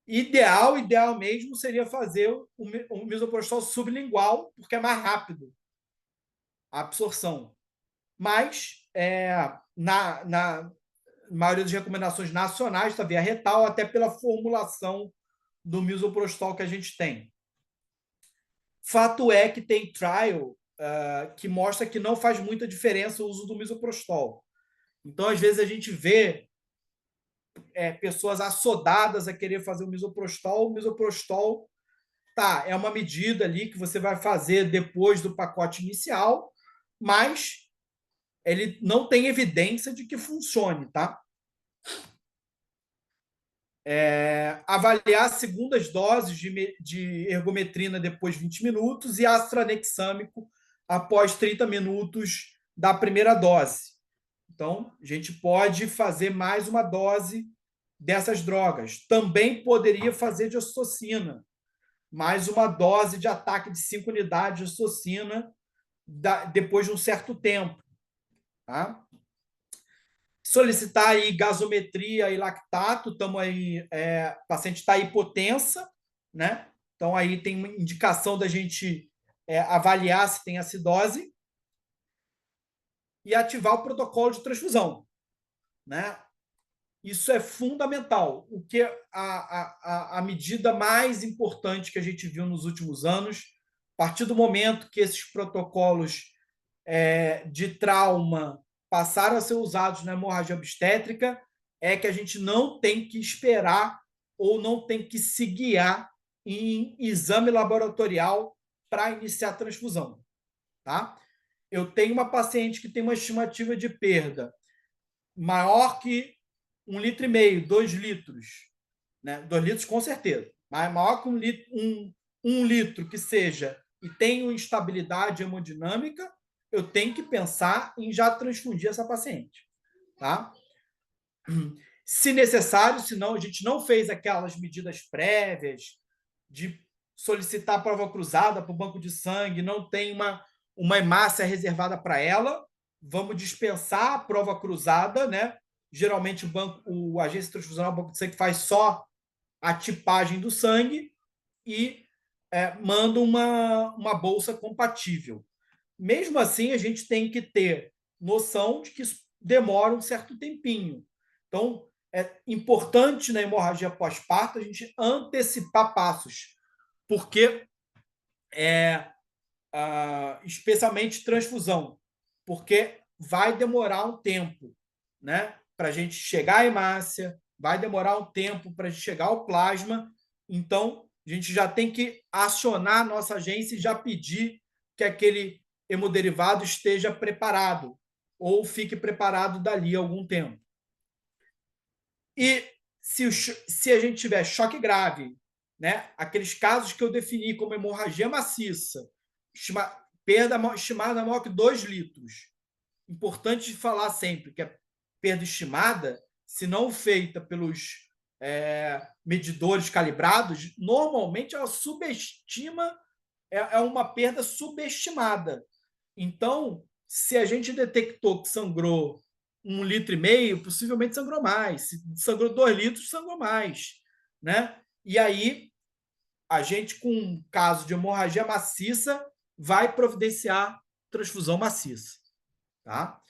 Ideal mesmo seria fazer o misoprostol sublingual, porque é mais rápido a absorção. Mas, na maioria das recomendações nacionais, está via retal, até pela formulação do misoprostol que a gente tem. Fato é que tem trial que mostra que não faz muita diferença o uso do misoprostol. Então, às vezes, a gente vê pessoas assodadas a querer fazer o misoprostol. O misoprostol é uma medida ali que você vai fazer depois do pacote inicial, mas ele não tem evidência de que funcione, tá? Avaliar segundas doses de ergometrina depois de 20 minutos e astranexâmico após 30 minutos da primeira dose. Então, a gente pode fazer mais uma dose dessas drogas. Também poderia fazer de ocitocina, mais uma dose de ataque de 5 unidades de ocitocina depois de um certo tempo. Tá? Solicitar aí gasometria e lactato, estamos aí, o paciente está hipotensa, né? Então aí tem uma indicação da gente avaliar se tem acidose e ativar o protocolo de transfusão, né? Isso é fundamental. O que a medida mais importante que a gente viu nos últimos anos, a partir do momento que esses protocolos de trauma passaram a ser usados na hemorragia obstétrica, é que a gente não tem que esperar ou não tem que se guiar em exame laboratorial para iniciar a transfusão. Tá? Eu tenho uma paciente que tem uma estimativa de perda maior que 1,5 litro, 2 litros. Né? 2 litros com certeza, mas maior que 1 litro que seja e tenha instabilidade hemodinâmica, eu tenho que pensar em já transfundir essa paciente. Tá? Se necessário, senão a gente não fez aquelas medidas prévias de solicitar prova cruzada para o banco de sangue, não tem uma hemácia reservada para ela, vamos dispensar a prova cruzada, né? Geralmente o agência transfusional, o banco de sangue faz só a tipagem do sangue e manda uma bolsa compatível. Mesmo assim, a gente tem que ter noção de que isso demora um certo tempinho. Então, é importante na hemorragia pós-parto a gente antecipar passos, porque especialmente transfusão, porque vai demorar um tempo, né, para a gente chegar à hemácia, vai demorar um tempo para a gente chegar ao plasma. Então, a gente já tem que acionar a nossa agência e já pedir que aquele hemoderivado esteja preparado ou fique preparado dali a algum tempo. E se a gente tiver choque grave, né, aqueles casos que eu defini como hemorragia maciça, perda estimada maior que 2 litros. Importante falar sempre que a perda estimada, se não feita pelos medidores calibrados, normalmente ela subestima, é uma perda subestimada. Então, se a gente detectou que sangrou 1,5 litro, possivelmente sangrou mais. Se sangrou 2 litros, sangrou mais. Né? E aí, a gente, com um caso de hemorragia maciça, vai providenciar transfusão maciça. Tá?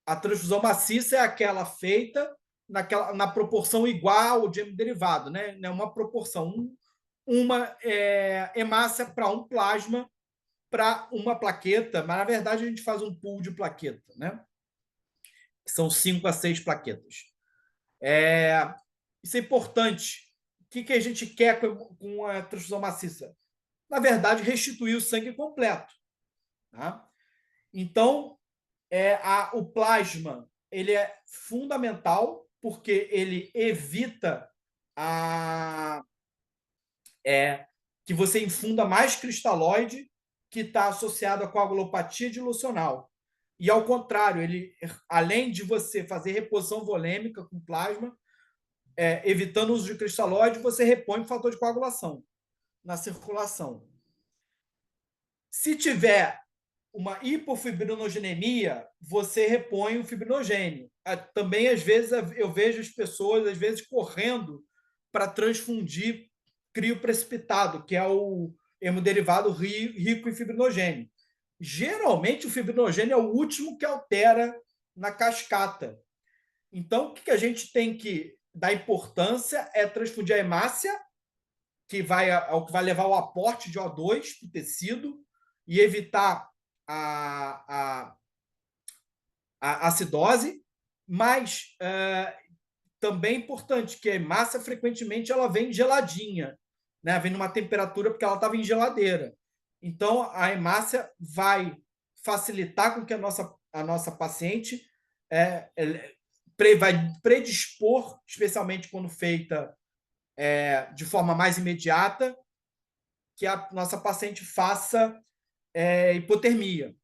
A transfusão maciça é aquela feita na proporção igual de hemodderivado, né? Uma proporção, uma hemácia para um plasma para uma plaqueta, mas na verdade a gente faz um pool de plaqueta, né? São 5 a 6 plaquetas. Isso é importante. O que a gente quer com a transfusão maciça? Na verdade, restituir o sangue completo. Tá? Então, o plasma ele é fundamental porque ele evita que você infunda mais cristalóide que está associado à coagulopatia dilucional. E, ao contrário, ele, além de você fazer reposição volêmica com plasma, evitando o uso de cristalóide, você repõe o fator de coagulação. na circulação. Se tiver uma hipofibronogenemia, você repõe o fibrinogênio. Também, às vezes, eu vejo as pessoas, às vezes, correndo para transfundir crioprecipitado, que é o hemoderivado rico em fibrinogênio. Geralmente, o fibrinogênio é o último que altera na cascata. Então, o que a gente tem que dar importância é transfundir a hemácia, que vai levar o aporte de O2 para o tecido e evitar a acidose, mas também é importante que a hemácia frequentemente ela vem geladinha, né? Vem numa temperatura porque ela estava em geladeira. Então, a hemácia vai facilitar com que a nossa paciente vai predispor, especialmente quando feita de forma mais imediata, que a nossa paciente faça hipotermia.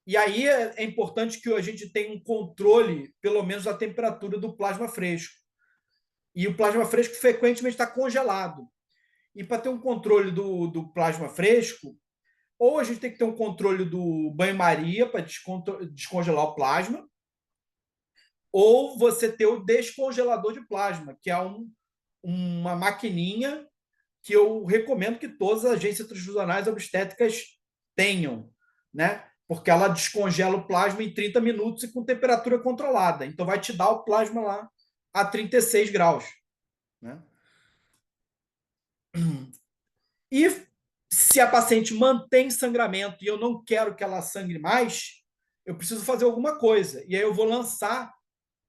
E aí é importante que a gente tenha um controle, pelo menos, da temperatura do plasma fresco. E o plasma fresco frequentemente está congelado. E para ter um controle do plasma fresco, ou a gente tem que ter um controle do banho-maria para descongelar o plasma, ou você ter o descongelador de plasma, que é uma maquininha que eu recomendo que todas as agências transfusionais obstétricas tenham, né? Porque ela descongela o plasma em 30 minutos e com temperatura controlada. Então, vai te dar o plasma lá a 36 graus. Né? E se a paciente mantém sangramento e eu não quero que ela sangre mais, eu preciso fazer alguma coisa. E aí eu vou lançar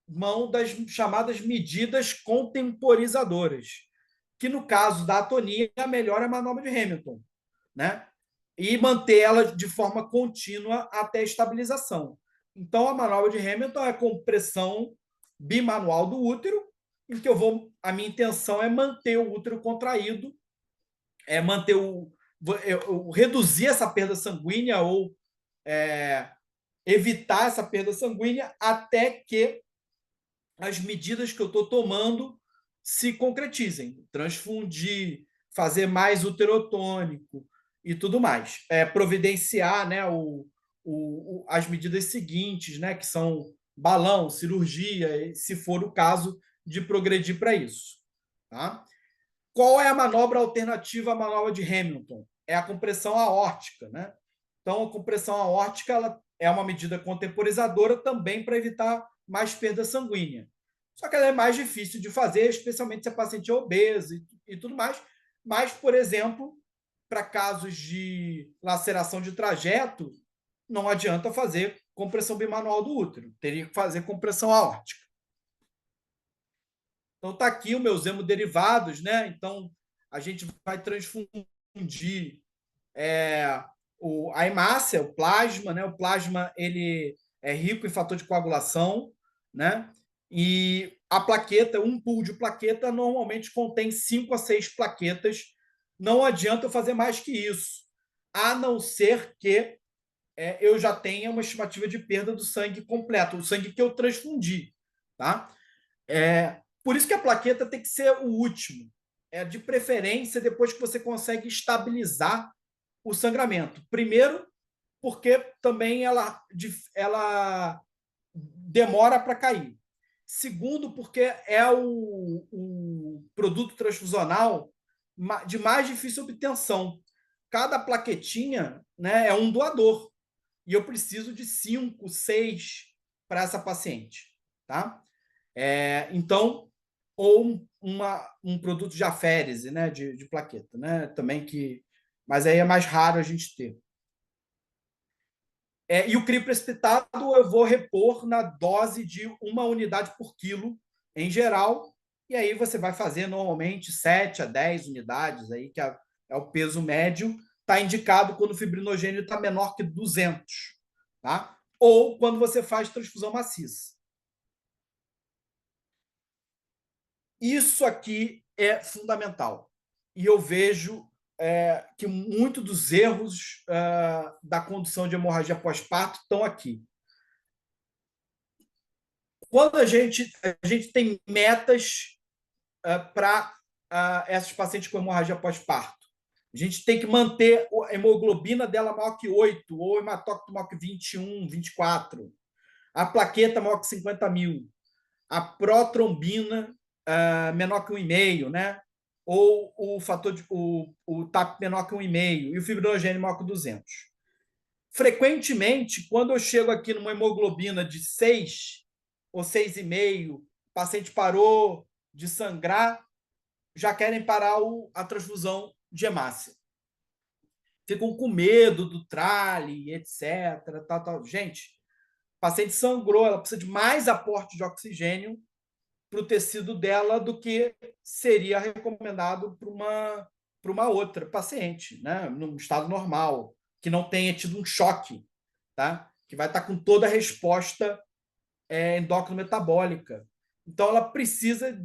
mão das chamadas medidas contemporizadoras, que no caso da atonia, a melhor é a manobra de Hamilton, né? E manter ela de forma contínua até a estabilização. Então, a manobra de Hamilton é compressão bimanual do útero, em que a minha intenção é manter o útero contraído, reduzir essa perda sanguínea ou evitar essa perda sanguínea até que as medidas que eu estou tomando se concretizem. Transfundir, fazer mais uterotônico e tudo mais. Providenciar, né, as medidas seguintes, né, que são balão, cirurgia, se for o caso de progredir para isso. Tá? Qual é a manobra alternativa à manobra de Hamilton? É a compressão aórtica. Né? Então, a compressão aórtica ela é uma medida contemporizadora também para evitar mais perda sanguínea. Só que ela é mais difícil de fazer, especialmente se a paciente é obesa e tudo mais. Mas, por exemplo, para casos de laceração de trajeto, não adianta fazer compressão bimanual do útero. Teria que fazer compressão aórtica. Então, está aqui os meus hemoderivados, né? Então, a gente vai transfundir a hemácia, o plasma, né? O plasma ele é rico em fator de coagulação, né? E a plaqueta, um pool de plaqueta normalmente contém 5 a 6 plaquetas. Não adianta eu fazer mais que isso, a não ser que eu já tenha uma estimativa de perda do sangue completo, o sangue que eu transfundi, tá? Por isso que a plaqueta tem que ser o último. De preferência, depois que você consegue estabilizar o sangramento. Primeiro, porque também ela demora para cair. Segundo, porque é o produto transfusional de mais difícil obtenção. Cada plaquetinha, né, é um doador. E eu preciso de 5, 6 para essa paciente. Tá? Então, ou um produto de aférese, né, de plaqueta. Né, também mas aí é mais raro a gente ter. E o crioprecipitado eu vou repor na dose de 1 unidade por quilo em geral, e aí você vai fazer normalmente 7 a 10 unidades, aí, que é o peso médio, está indicado quando o fibrinogênio está menor que 200, tá? Ou quando você faz transfusão maciça. Isso aqui é fundamental. E eu vejo que muitos dos erros da condução de hemorragia pós-parto estão aqui. Quando a gente tem metas para essas pacientes com hemorragia pós-parto, A gente tem que manter a hemoglobina dela maior que 8, ou o hematócrito maior que 21, 24. A plaqueta maior que 50.000. A protrombina menor que 1,5, né? Ou o fator o TAP menor que 1,5 e o fibrinogênio maior que 200. Frequentemente, quando eu chego aqui numa hemoglobina de 6 ou 6,5, o paciente parou de sangrar, já querem parar a transfusão de hemácia. Ficam com medo do trale, etc. Tal, tal. Gente, o paciente sangrou, ela precisa de mais aporte de oxigênio para o tecido dela do que seria recomendado para uma outra paciente, né? No estado normal, que não tenha tido um choque, tá? Que vai estar com toda a resposta endócrino-metabólica. Então, ela precisa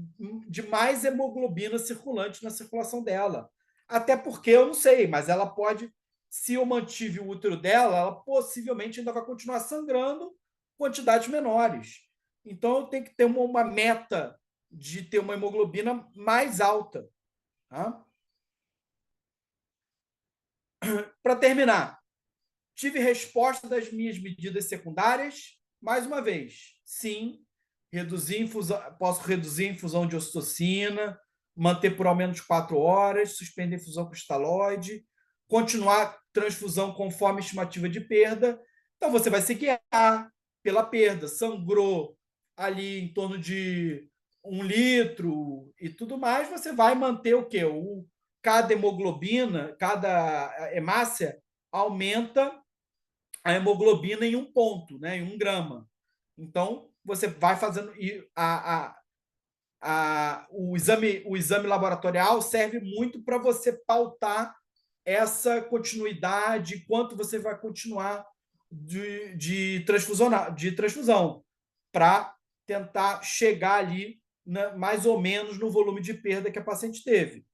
de mais hemoglobina circulante na circulação dela. Até porque, eu não sei, mas ela pode, se eu mantive o útero dela, ela possivelmente ainda vai continuar sangrando quantidades menores. Então, eu tenho que ter uma meta de ter uma hemoglobina mais alta. Tá? Para terminar, tive resposta das minhas medidas secundárias? Mais uma vez, sim. Posso reduzir a infusão de ocitocina, manter por ao menos 4 horas, suspender a infusão cristalóide, continuar transfusão conforme a estimativa de perda. Então, você vai se guiar pela perda. Sangrou ali em torno de 1 litro e tudo mais, você vai manter o quê? Cada hemoglobina, cada hemácia aumenta a hemoglobina em 1 ponto, né, em 1 grama. Então, você vai fazendo. O exame laboratorial serve muito para você pautar essa continuidade, quanto você vai continuar de transfusão, para tentar chegar ali, né, mais ou menos no volume de perda que a paciente teve.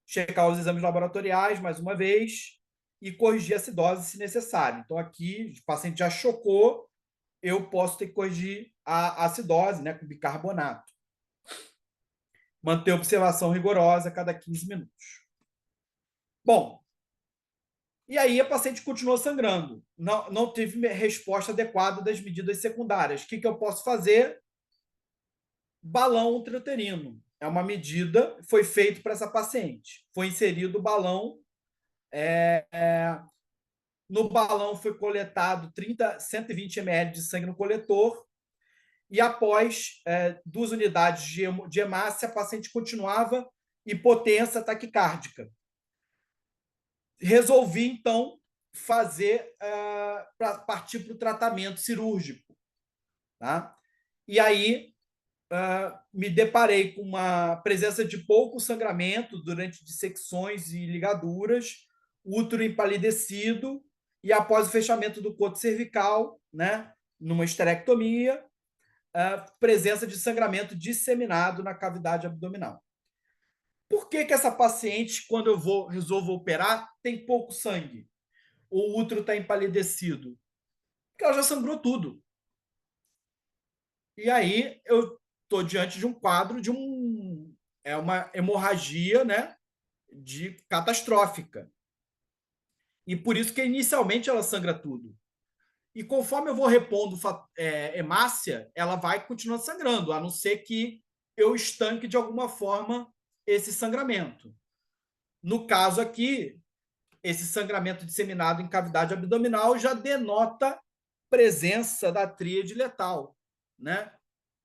Checar os exames laboratoriais, mais uma vez, e corrigir a acidose se necessário. Então, aqui, o paciente já chocou, eu posso ter que corrigir a acidose, né, com bicarbonato. Manter observação rigorosa a cada 15 minutos. Bom, e aí a paciente continuou sangrando. Não teve resposta adequada das medidas secundárias. O que eu posso fazer? Balão intrauterino. É uma medida, foi feito para essa paciente. Foi inserido o balão. No balão foi coletado 120 ml de sangue no coletor. E após 2 unidades de hemácia, a paciente continuava hipotensa taquicárdica. Resolvi, então, partir para o tratamento cirúrgico. Tá? E aí, me deparei com uma presença de pouco sangramento durante dissecções e ligaduras, útero empalidecido, e após o fechamento do coto cervical, né, numa esterectomia, presença de sangramento disseminado na cavidade abdominal. Por que essa paciente, quando eu resolvo operar, tem pouco sangue? O útero está empalidecido? Porque ela já sangrou tudo. E aí eu estou diante de um quadro de uma hemorragia, né, catastrófica. E por isso que inicialmente ela sangra tudo. E conforme eu vou repondo hemácia, ela vai continuar sangrando, a não ser que eu estanque de alguma forma esse sangramento. No caso aqui, esse sangramento disseminado em cavidade abdominal já denota presença da tríade letal, né?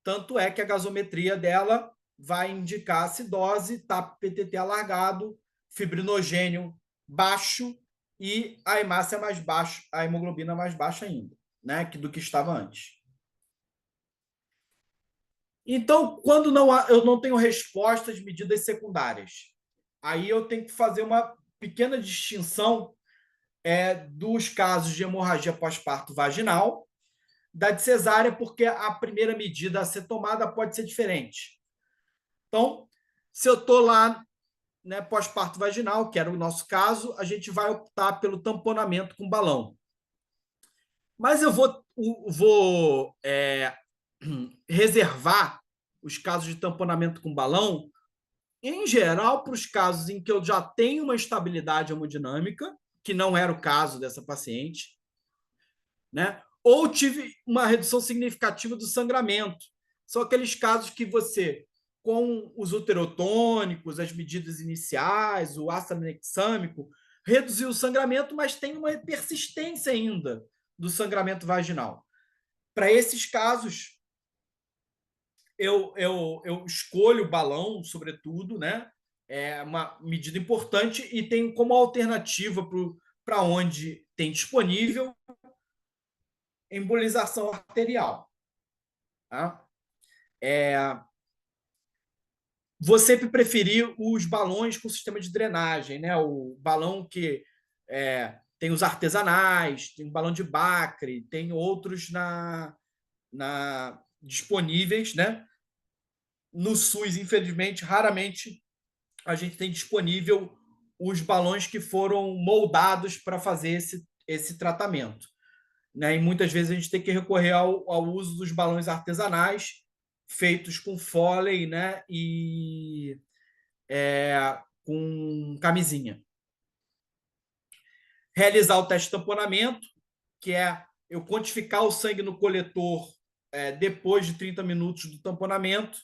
Tanto é que a gasometria dela vai indicar acidose, TAP-PTT alargado, fibrinogênio baixo e a hemácia mais baixa, a hemoglobina mais baixa ainda, né, do que estava antes. Então, quando eu não tenho resposta de medidas secundárias, aí eu tenho que fazer uma pequena distinção dos casos de hemorragia pós-parto vaginal, da de cesárea, porque a primeira medida a ser tomada pode ser diferente. Então, se eu estou lá, né, pós-parto vaginal, que era o nosso caso, a gente vai optar pelo tamponamento com balão. Mas eu vou reservar os casos de tamponamento com balão Em geral, para os casos em que eu já tenho uma estabilidade hemodinâmica, que não era o caso dessa paciente, né? Ou tive uma redução significativa do sangramento. São aqueles casos que você, com os uterotônicos, as medidas iniciais, o ácido tranexâmico, reduziu o sangramento, mas tem uma persistência ainda do sangramento vaginal. Para esses casos, eu escolho o balão, sobretudo, né? É uma medida importante e tem como alternativa para onde tem disponível embolização arterial. Tá? Vou sempre preferir os balões com sistema de drenagem, né? O balão que tem os artesanais, tem o balão de Bacre, tem outros disponíveis, né? No SUS, infelizmente, raramente a gente tem disponível os balões que foram moldados para fazer esse tratamento. Né? E muitas vezes a gente tem que recorrer ao uso dos balões artesanais, feitos com Foley, né? E com camisinha. Realizar o teste de tamponamento, que é eu quantificar o sangue no coletor depois de 30 minutos do tamponamento.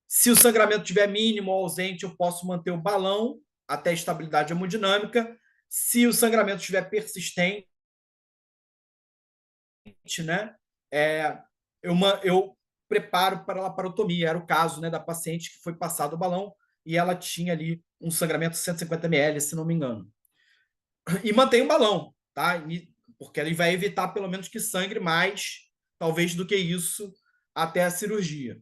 Se o sangramento estiver mínimo ou ausente, eu posso manter o balão até a estabilidade hemodinâmica. Se o sangramento estiver persistente, né, eu preparo para a laparotomia. Era o caso, né, da paciente que foi passado o balão e ela tinha ali um sangramento de 150 ml, se não me engano. E mantém o balão, tá? Porque ele vai evitar pelo menos que sangre mais, talvez, do que isso até a cirurgia.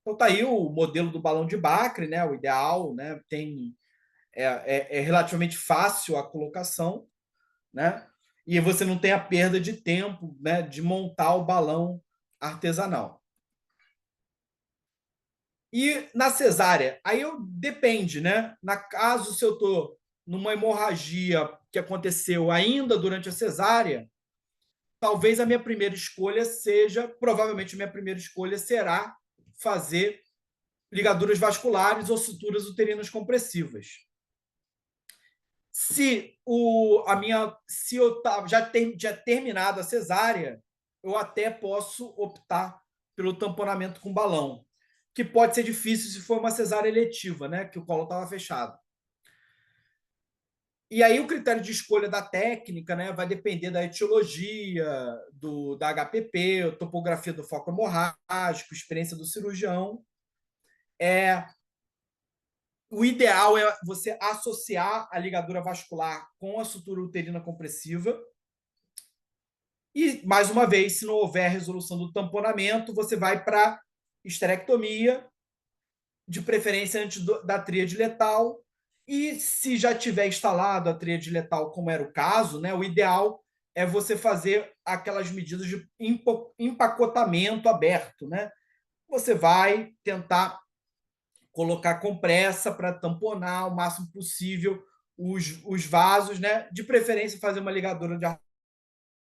Então tá aí o modelo do balão de Bacre, né? O ideal, né? É relativamente fácil a colocação, né? E você não tem a perda de tempo, né? De montar o balão artesanal. E na cesárea, aí depende, né? Na caso, se eu estou numa hemorragia que aconteceu ainda durante a cesárea, talvez a minha primeira escolha seja, provavelmente a minha primeira escolha será fazer ligaduras vasculares ou suturas uterinas compressivas. Se eu já terminado a cesárea, eu até posso optar pelo tamponamento com balão, que pode ser difícil se for uma cesárea eletiva, né? Que o colo estava fechado. E aí o critério de escolha da técnica, né, vai depender da etiologia, da HPP, topografia do foco hemorrágico, experiência do cirurgião. O ideal é você associar a ligadura vascular com a sutura uterina compressiva. E, mais uma vez, se não houver resolução do tamponamento, você vai para esterectomia, de preferência antes da tríade letal. E se já tiver instalado a tríade letal, como era o caso, né, o ideal é você fazer aquelas medidas de empacotamento aberto. Né? Você vai tentar colocar compressa para tamponar o máximo possível os vasos, né? De preferência, fazer uma ligadura de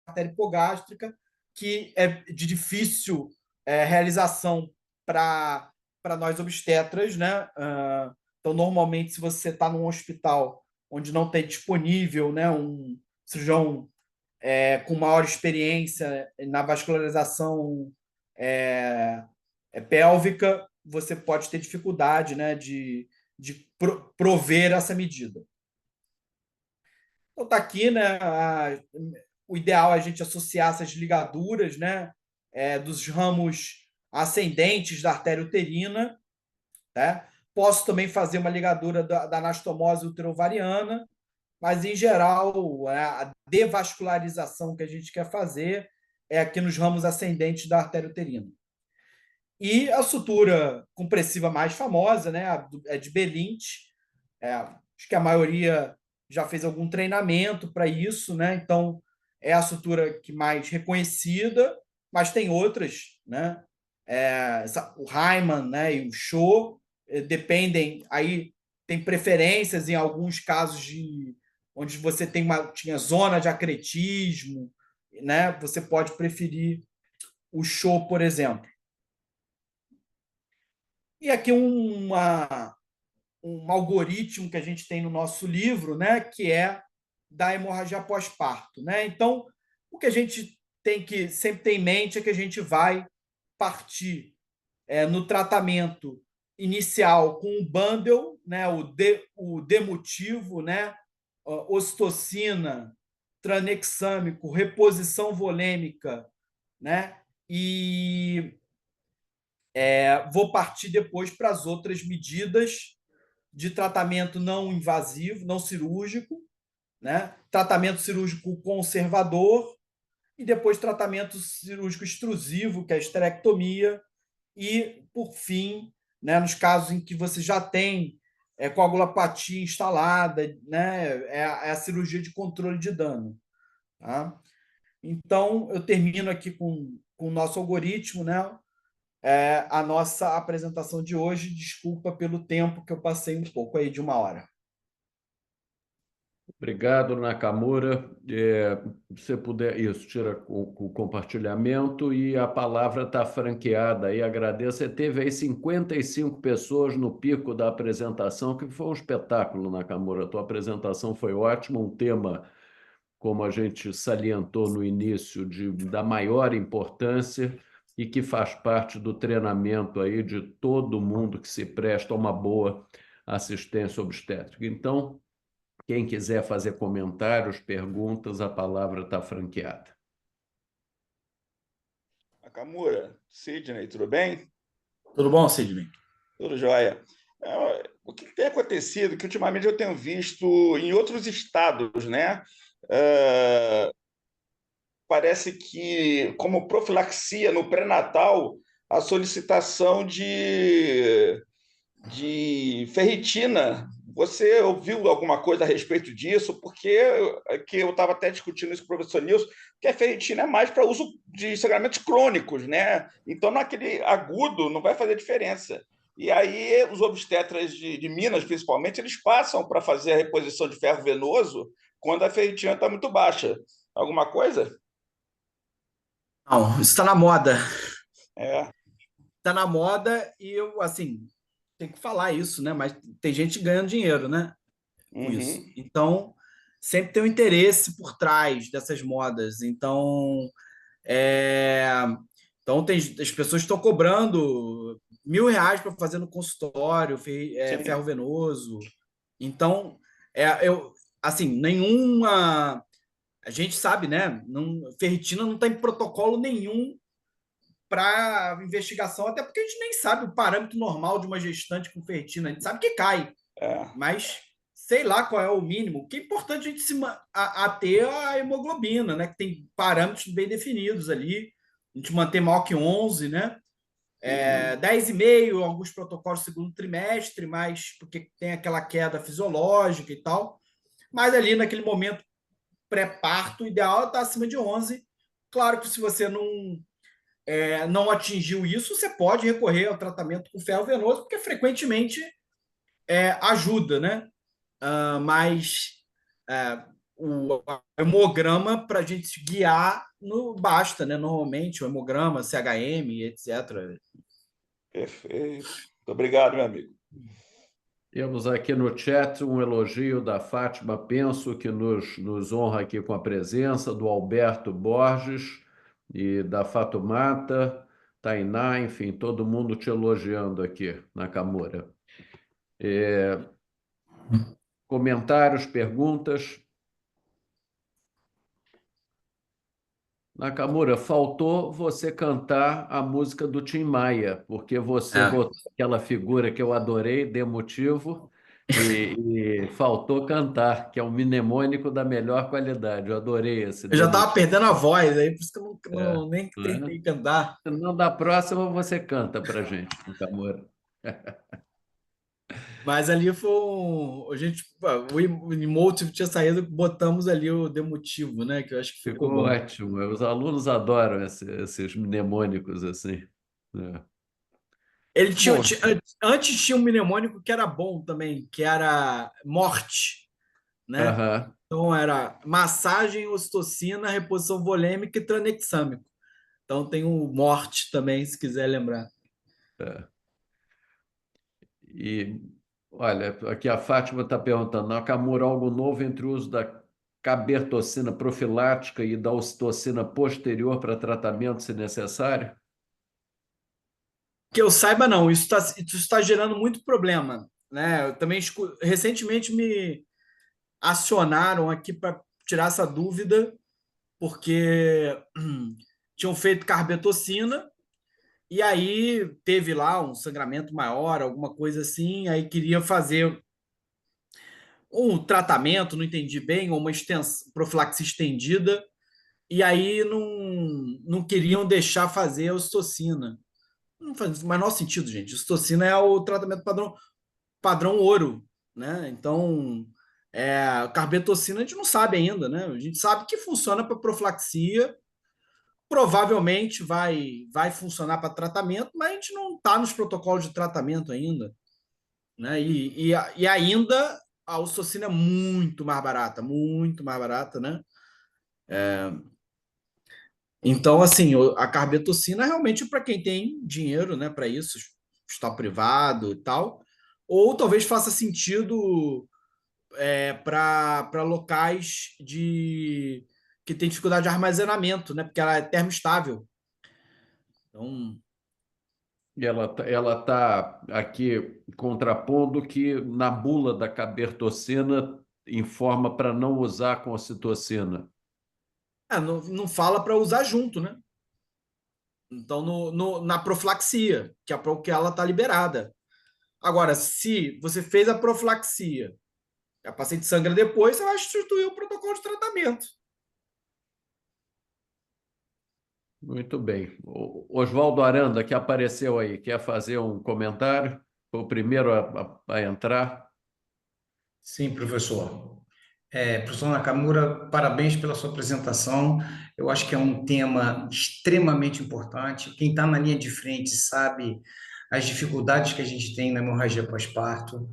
artéria hipogástrica, que é de difícil realização para nós obstetras, né? Então, normalmente, se você está num hospital onde não tem disponível, né, um cirurgião com maior experiência na vascularização pélvica, você pode ter dificuldade, né, de prover essa medida. Então, está aqui, né, o ideal é a gente associar essas ligaduras, né, dos ramos ascendentes da artéria uterina. Tá? Posso também fazer uma ligadura da anastomose uterovariana, mas, em geral, a devascularização que a gente quer fazer é aqui nos ramos ascendentes da artéria uterina. E a sutura compressiva mais famosa, né, é de Belint. Acho que a maioria já fez algum treinamento para isso, né? Então é a sutura que mais reconhecida, mas tem outras, né? O Hyman, né, e o Shaw dependem, aí tem preferências em alguns casos onde você tinha zona de acretismo, né? Você pode preferir o Shaw, por exemplo. E aqui um algoritmo que a gente tem no nosso livro, né, que é da hemorragia pós-parto, né? Então, o que a gente tem que sempre ter em mente é que a gente vai partir no tratamento inicial com o bundle, né, o demutivo, né, ocitocina, tranexâmico, reposição volêmica, né, e vou partir depois para as outras medidas de tratamento não invasivo, não cirúrgico, né, tratamento cirúrgico conservador e depois tratamento cirúrgico extrusivo, que é a esterectomia, e, por fim, né, nos casos em que você já tem coagulopatia instalada, né, é a cirurgia de controle de dano. Tá? Então, eu termino aqui com o nosso algoritmo, né, a nossa apresentação de hoje. Desculpa pelo tempo que eu passei um pouco aí de uma hora. Obrigado, Nakamura. Se você puder, isso, tira o compartilhamento e a palavra está franqueada aí. Agradeço. Você teve aí 55 pessoas no pico da apresentação, que foi um espetáculo, Nakamura. A tua apresentação foi ótima, um tema, como a gente salientou no início, da maior importância e que faz parte do treinamento aí de todo mundo que se presta a uma boa assistência obstétrica. Então, quem quiser fazer comentários, perguntas, a palavra está franqueada. Nakamura, Sidney, tudo bem? Tudo bom, Sidney? Tudo jóia. O que tem acontecido que ultimamente eu tenho visto em outros estados, né? Parece que, como profilaxia no pré-natal, a solicitação de ferritina. Você ouviu alguma coisa a respeito disso? Porque eu estava até discutindo isso com o professor Nilson, que a ferritina é mais para uso de sangramentos crônicos, né? Então, naquele agudo, não vai fazer diferença. E aí, os obstetras de Minas, principalmente, eles passam para fazer a reposição de ferro venoso quando a ferritina está muito baixa. Alguma coisa? Não, isso está na moda. É. Está na moda e eu, assim, tem que falar isso, né? Mas tem gente ganhando dinheiro, né? Com isso. Uhum. Então, sempre tem um interesse por trás dessas modas. Então, é... então as pessoas estão cobrando R$ 1.000 para fazer no consultório, ferro Sim. venoso. Então, assim, nenhuma. A gente sabe, né? Ferritina não tem protocolo nenhum para investigação, até porque a gente nem sabe o parâmetro normal de uma gestante com ferritina. A gente sabe que cai, É. mas sei lá qual é o mínimo. O que é importante a gente ater a hemoglobina, né? Que tem parâmetros bem definidos ali. A gente manter maior que 11, né? Uhum. 10,5, alguns protocolos segundo trimestre, mas porque tem aquela queda fisiológica e tal. Mas ali naquele momento pré-parto, o ideal é estar acima de 11. Claro que se você não atingiu isso, você pode recorrer ao tratamento com ferro venoso, porque frequentemente ajuda, né? Mas o hemograma para a gente guiar no basta, né? Normalmente o hemograma, CHM, etc. Perfeito. Muito obrigado, meu amigo. Temos aqui no chat um elogio da Fátima Penso, que nos honra aqui com a presença, do Alberto Borges e da Fatumata, Tainá, enfim, todo mundo te elogiando aqui, Nakamura. Comentários, perguntas? Nakamura, faltou você cantar a música do Tim Maia, porque você botou aquela figura que eu adorei, de motivo, e faltou cantar, que é um mnemônico da melhor qualidade. Eu adorei esse Eu já demo. estava perdendo a voz, aí por isso que eu É, nem né? tentei cantar. Se não, da próxima você canta pra gente, Nakamura. Mas ali foi a gente, o emotive tinha saído, botamos ali o demotivo, né? Que eu acho que ficou Ficou bom. ótimo. Os alunos adoram esses mnemônicos assim. É. Ele tinha, Bom, antes tinha um mnemônico que era bom também, que era morte, né? aham. Então era massagem, ocitocina, reposição volêmica e tranexâmico. Então tem o morte também, se quiser lembrar. É. E, olha, aqui a Fátima está perguntando, Nakamura, algo novo entre o uso da cabertocina profilática e da ocitocina posterior para tratamento, se necessário? Que eu saiba, não. Isso tá gerando muito problema, né? Eu também recentemente me acionaram aqui para tirar essa dúvida, porque tinham feito carbetocina e aí teve lá um sangramento maior, alguma coisa assim, aí queria fazer um tratamento, não entendi bem, ou uma profilaxia estendida, e aí não queriam deixar fazer a ocitocina. Não faz o menor sentido, gente. A ocitocina é o tratamento padrão ouro, né? Então, a carbetocina a gente não sabe ainda, né? A gente sabe que funciona para profilaxia, provavelmente vai funcionar para tratamento, mas a gente não está nos protocolos de tratamento ainda, né? E ainda a ocitocina é muito mais barata, né? Então, assim, a carbetocina é realmente para quem tem dinheiro, né, para isso, está privado e tal, ou talvez faça sentido para locais de que tem dificuldade de armazenamento, né, porque ela é termoestável. Então, E ela tá aqui contrapondo que na bula da cabertocina informa para não usar com ocitocina. não fala para usar junto, né? Então, na profilaxia, que é para o que ela está liberada. Agora, se você fez a profilaxia, a paciente sangra depois, você vai substituir o protocolo de tratamento. Muito bem. O Oswaldo Aranda, que apareceu aí, quer fazer um comentário? Foi o primeiro a entrar. Sim, professor. Professor Nakamura, parabéns pela sua apresentação. Eu acho que é um tema extremamente importante. Quem está na linha de frente sabe as dificuldades que a gente tem na hemorragia pós-parto,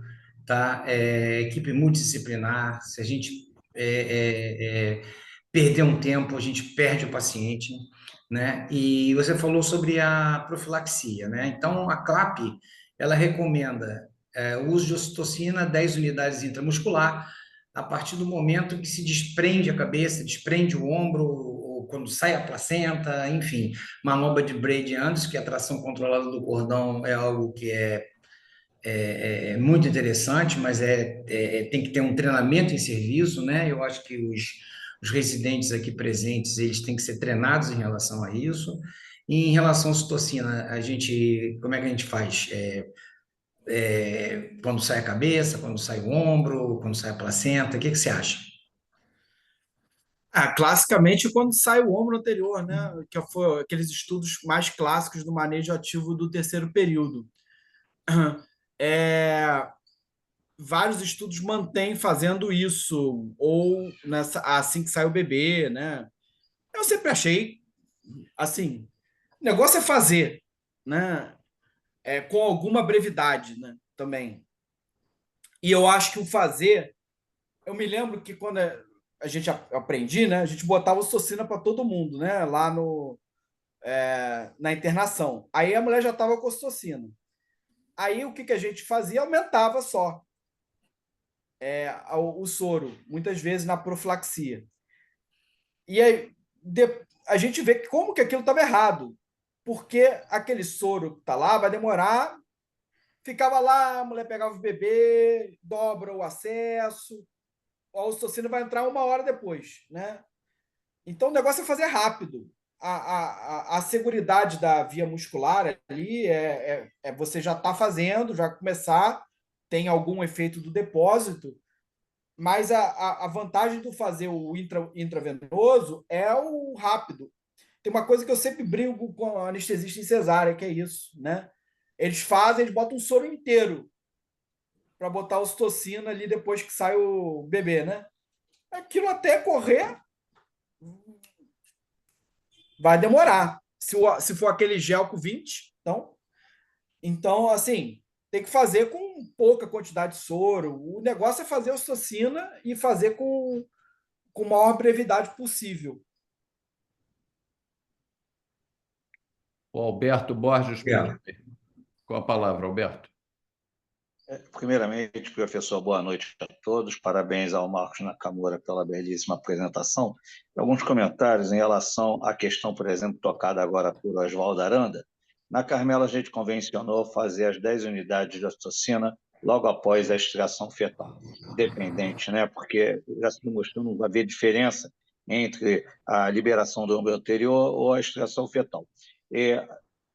tá? Equipe multidisciplinar. Se a gente perder um tempo, a gente perde o paciente, né? E você falou sobre a profilaxia, né? Então, a CLAP, ela recomenda o uso de ocitocina, 10 unidades intramuscular, a partir do momento que se desprende a cabeça, desprende o ombro, ou quando sai a placenta, enfim, manobra de Brady Anderson, que é a tração controlada do cordão é algo que é muito interessante, mas tem que ter um treinamento em serviço, né? Eu acho que os residentes aqui presentes, eles têm que ser treinados em relação a isso. E em relação à citocina, como é que a gente faz? Quando sai a cabeça, quando sai o ombro, quando sai a placenta, o que você acha? Classicamente, quando sai o ombro anterior, né? Que foi aqueles estudos mais clássicos do manejo ativo do terceiro período. É, vários estudos mantêm fazendo isso, ou assim que sai o bebê, né? Eu sempre achei, assim, o negócio é fazer, né? Com alguma brevidade, né? Também. E eu acho que o fazer, eu me lembro que quando a gente aprendi, né? A gente botava ocitocina para todo mundo, né? Lá na internação. Aí a mulher já estava com ocitocina. Aí o que a gente fazia? Aumentava só o soro, muitas vezes na profilaxia. E aí a gente vê como que aquilo estava errado. Porque aquele soro que está lá vai demorar. Ficava lá, a mulher pegava o bebê, dobra o acesso, a ocitocina vai entrar 1 hora depois, né? Então o negócio é fazer rápido. A seguridade da via muscular ali você já está fazendo, já começar, tem algum efeito do depósito, mas a vantagem do fazer o intravenoso é o rápido. Tem uma coisa que eu sempre brigo com o anestesista em cesárea, que é isso, né? Eles botam um soro inteiro para botar ocitocina ali depois que sai o bebê, né? Aquilo até correr vai demorar. Se for aquele gel com 20, então assim, tem que fazer com pouca quantidade de soro. O negócio é fazer ocitocina e fazer com a maior brevidade possível. O Alberto Borges, Obrigado. com a palavra, Alberto. Primeiramente, professor, boa noite a todos. Parabéns ao Marcos Nakamura pela belíssima apresentação. Alguns comentários em relação à questão, por exemplo, tocada agora por Oswaldo Aranda. Na Carmela, a gente convencionou fazer as 10 unidades de ocitocina logo após a extração fetal, independente, né? Porque já se demonstrou não haver diferença entre a liberação do embrião anterior ou a extração fetal.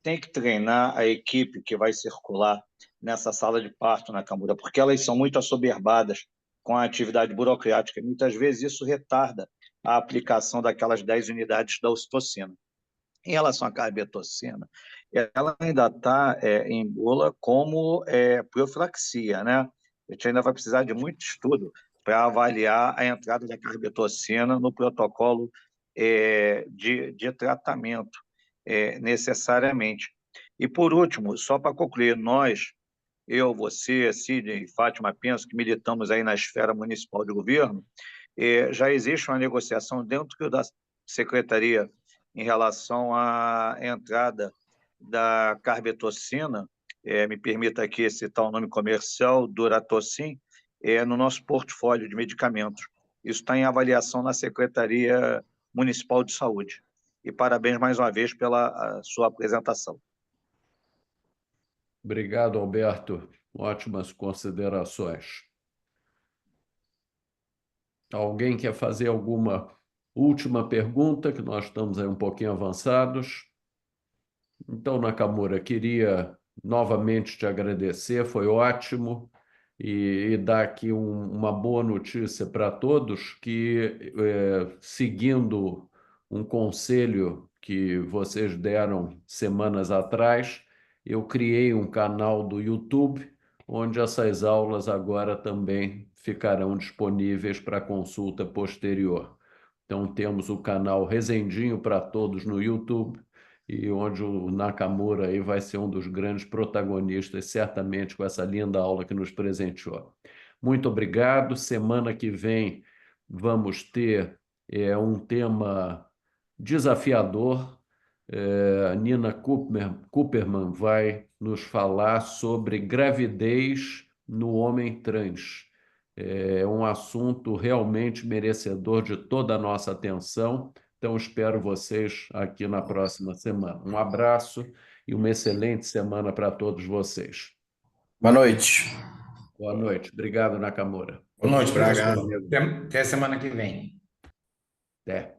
Tem que treinar a equipe que vai circular nessa sala de parto na Nakamura, porque elas são muito assoberbadas com a atividade burocrática. Muitas vezes isso retarda a aplicação daquelas 10 unidades da ocitocina. Em relação à carbetocina, ela ainda está em bula como profilaxia, né? A gente ainda vai precisar de muito estudo para avaliar a entrada da carbetocina no protocolo de tratamento necessariamente. E, por último, só para concluir, nós, eu, você, Sidney e Fátima, penso que militamos aí na esfera municipal de governo, já existe uma negociação dentro da secretaria em relação à entrada da carbetocina, me permita aqui citar o nome comercial, Duratocin, no nosso portfólio de medicamentos. Isso está em avaliação na Secretaria Municipal de Saúde. E parabéns mais uma vez pela sua apresentação. Obrigado, Alberto. Ótimas considerações. Alguém quer fazer alguma última pergunta, que nós estamos aí um pouquinho avançados? Então, Nakamura, queria novamente te agradecer, foi ótimo, e dar aqui uma boa notícia para todos, que seguindo um conselho que vocês deram semanas atrás, eu criei um canal do YouTube, onde essas aulas agora também ficarão disponíveis para consulta posterior. Então, temos o canal Rezendinho para Todos no YouTube, e onde o Nakamura aí vai ser um dos grandes protagonistas, certamente, com essa linda aula que nos presenteou. Muito obrigado. Semana que vem vamos ter um tema desafiador. Nina Cooperman vai nos falar sobre gravidez no homem trans. É um assunto realmente merecedor de toda a nossa atenção. Então, espero vocês aqui na próxima semana. Um abraço e uma excelente semana para todos vocês. Boa noite. Boa noite. Obrigado, Nakamura. Boa noite, professor. Obrigado. Até semana que vem. Até.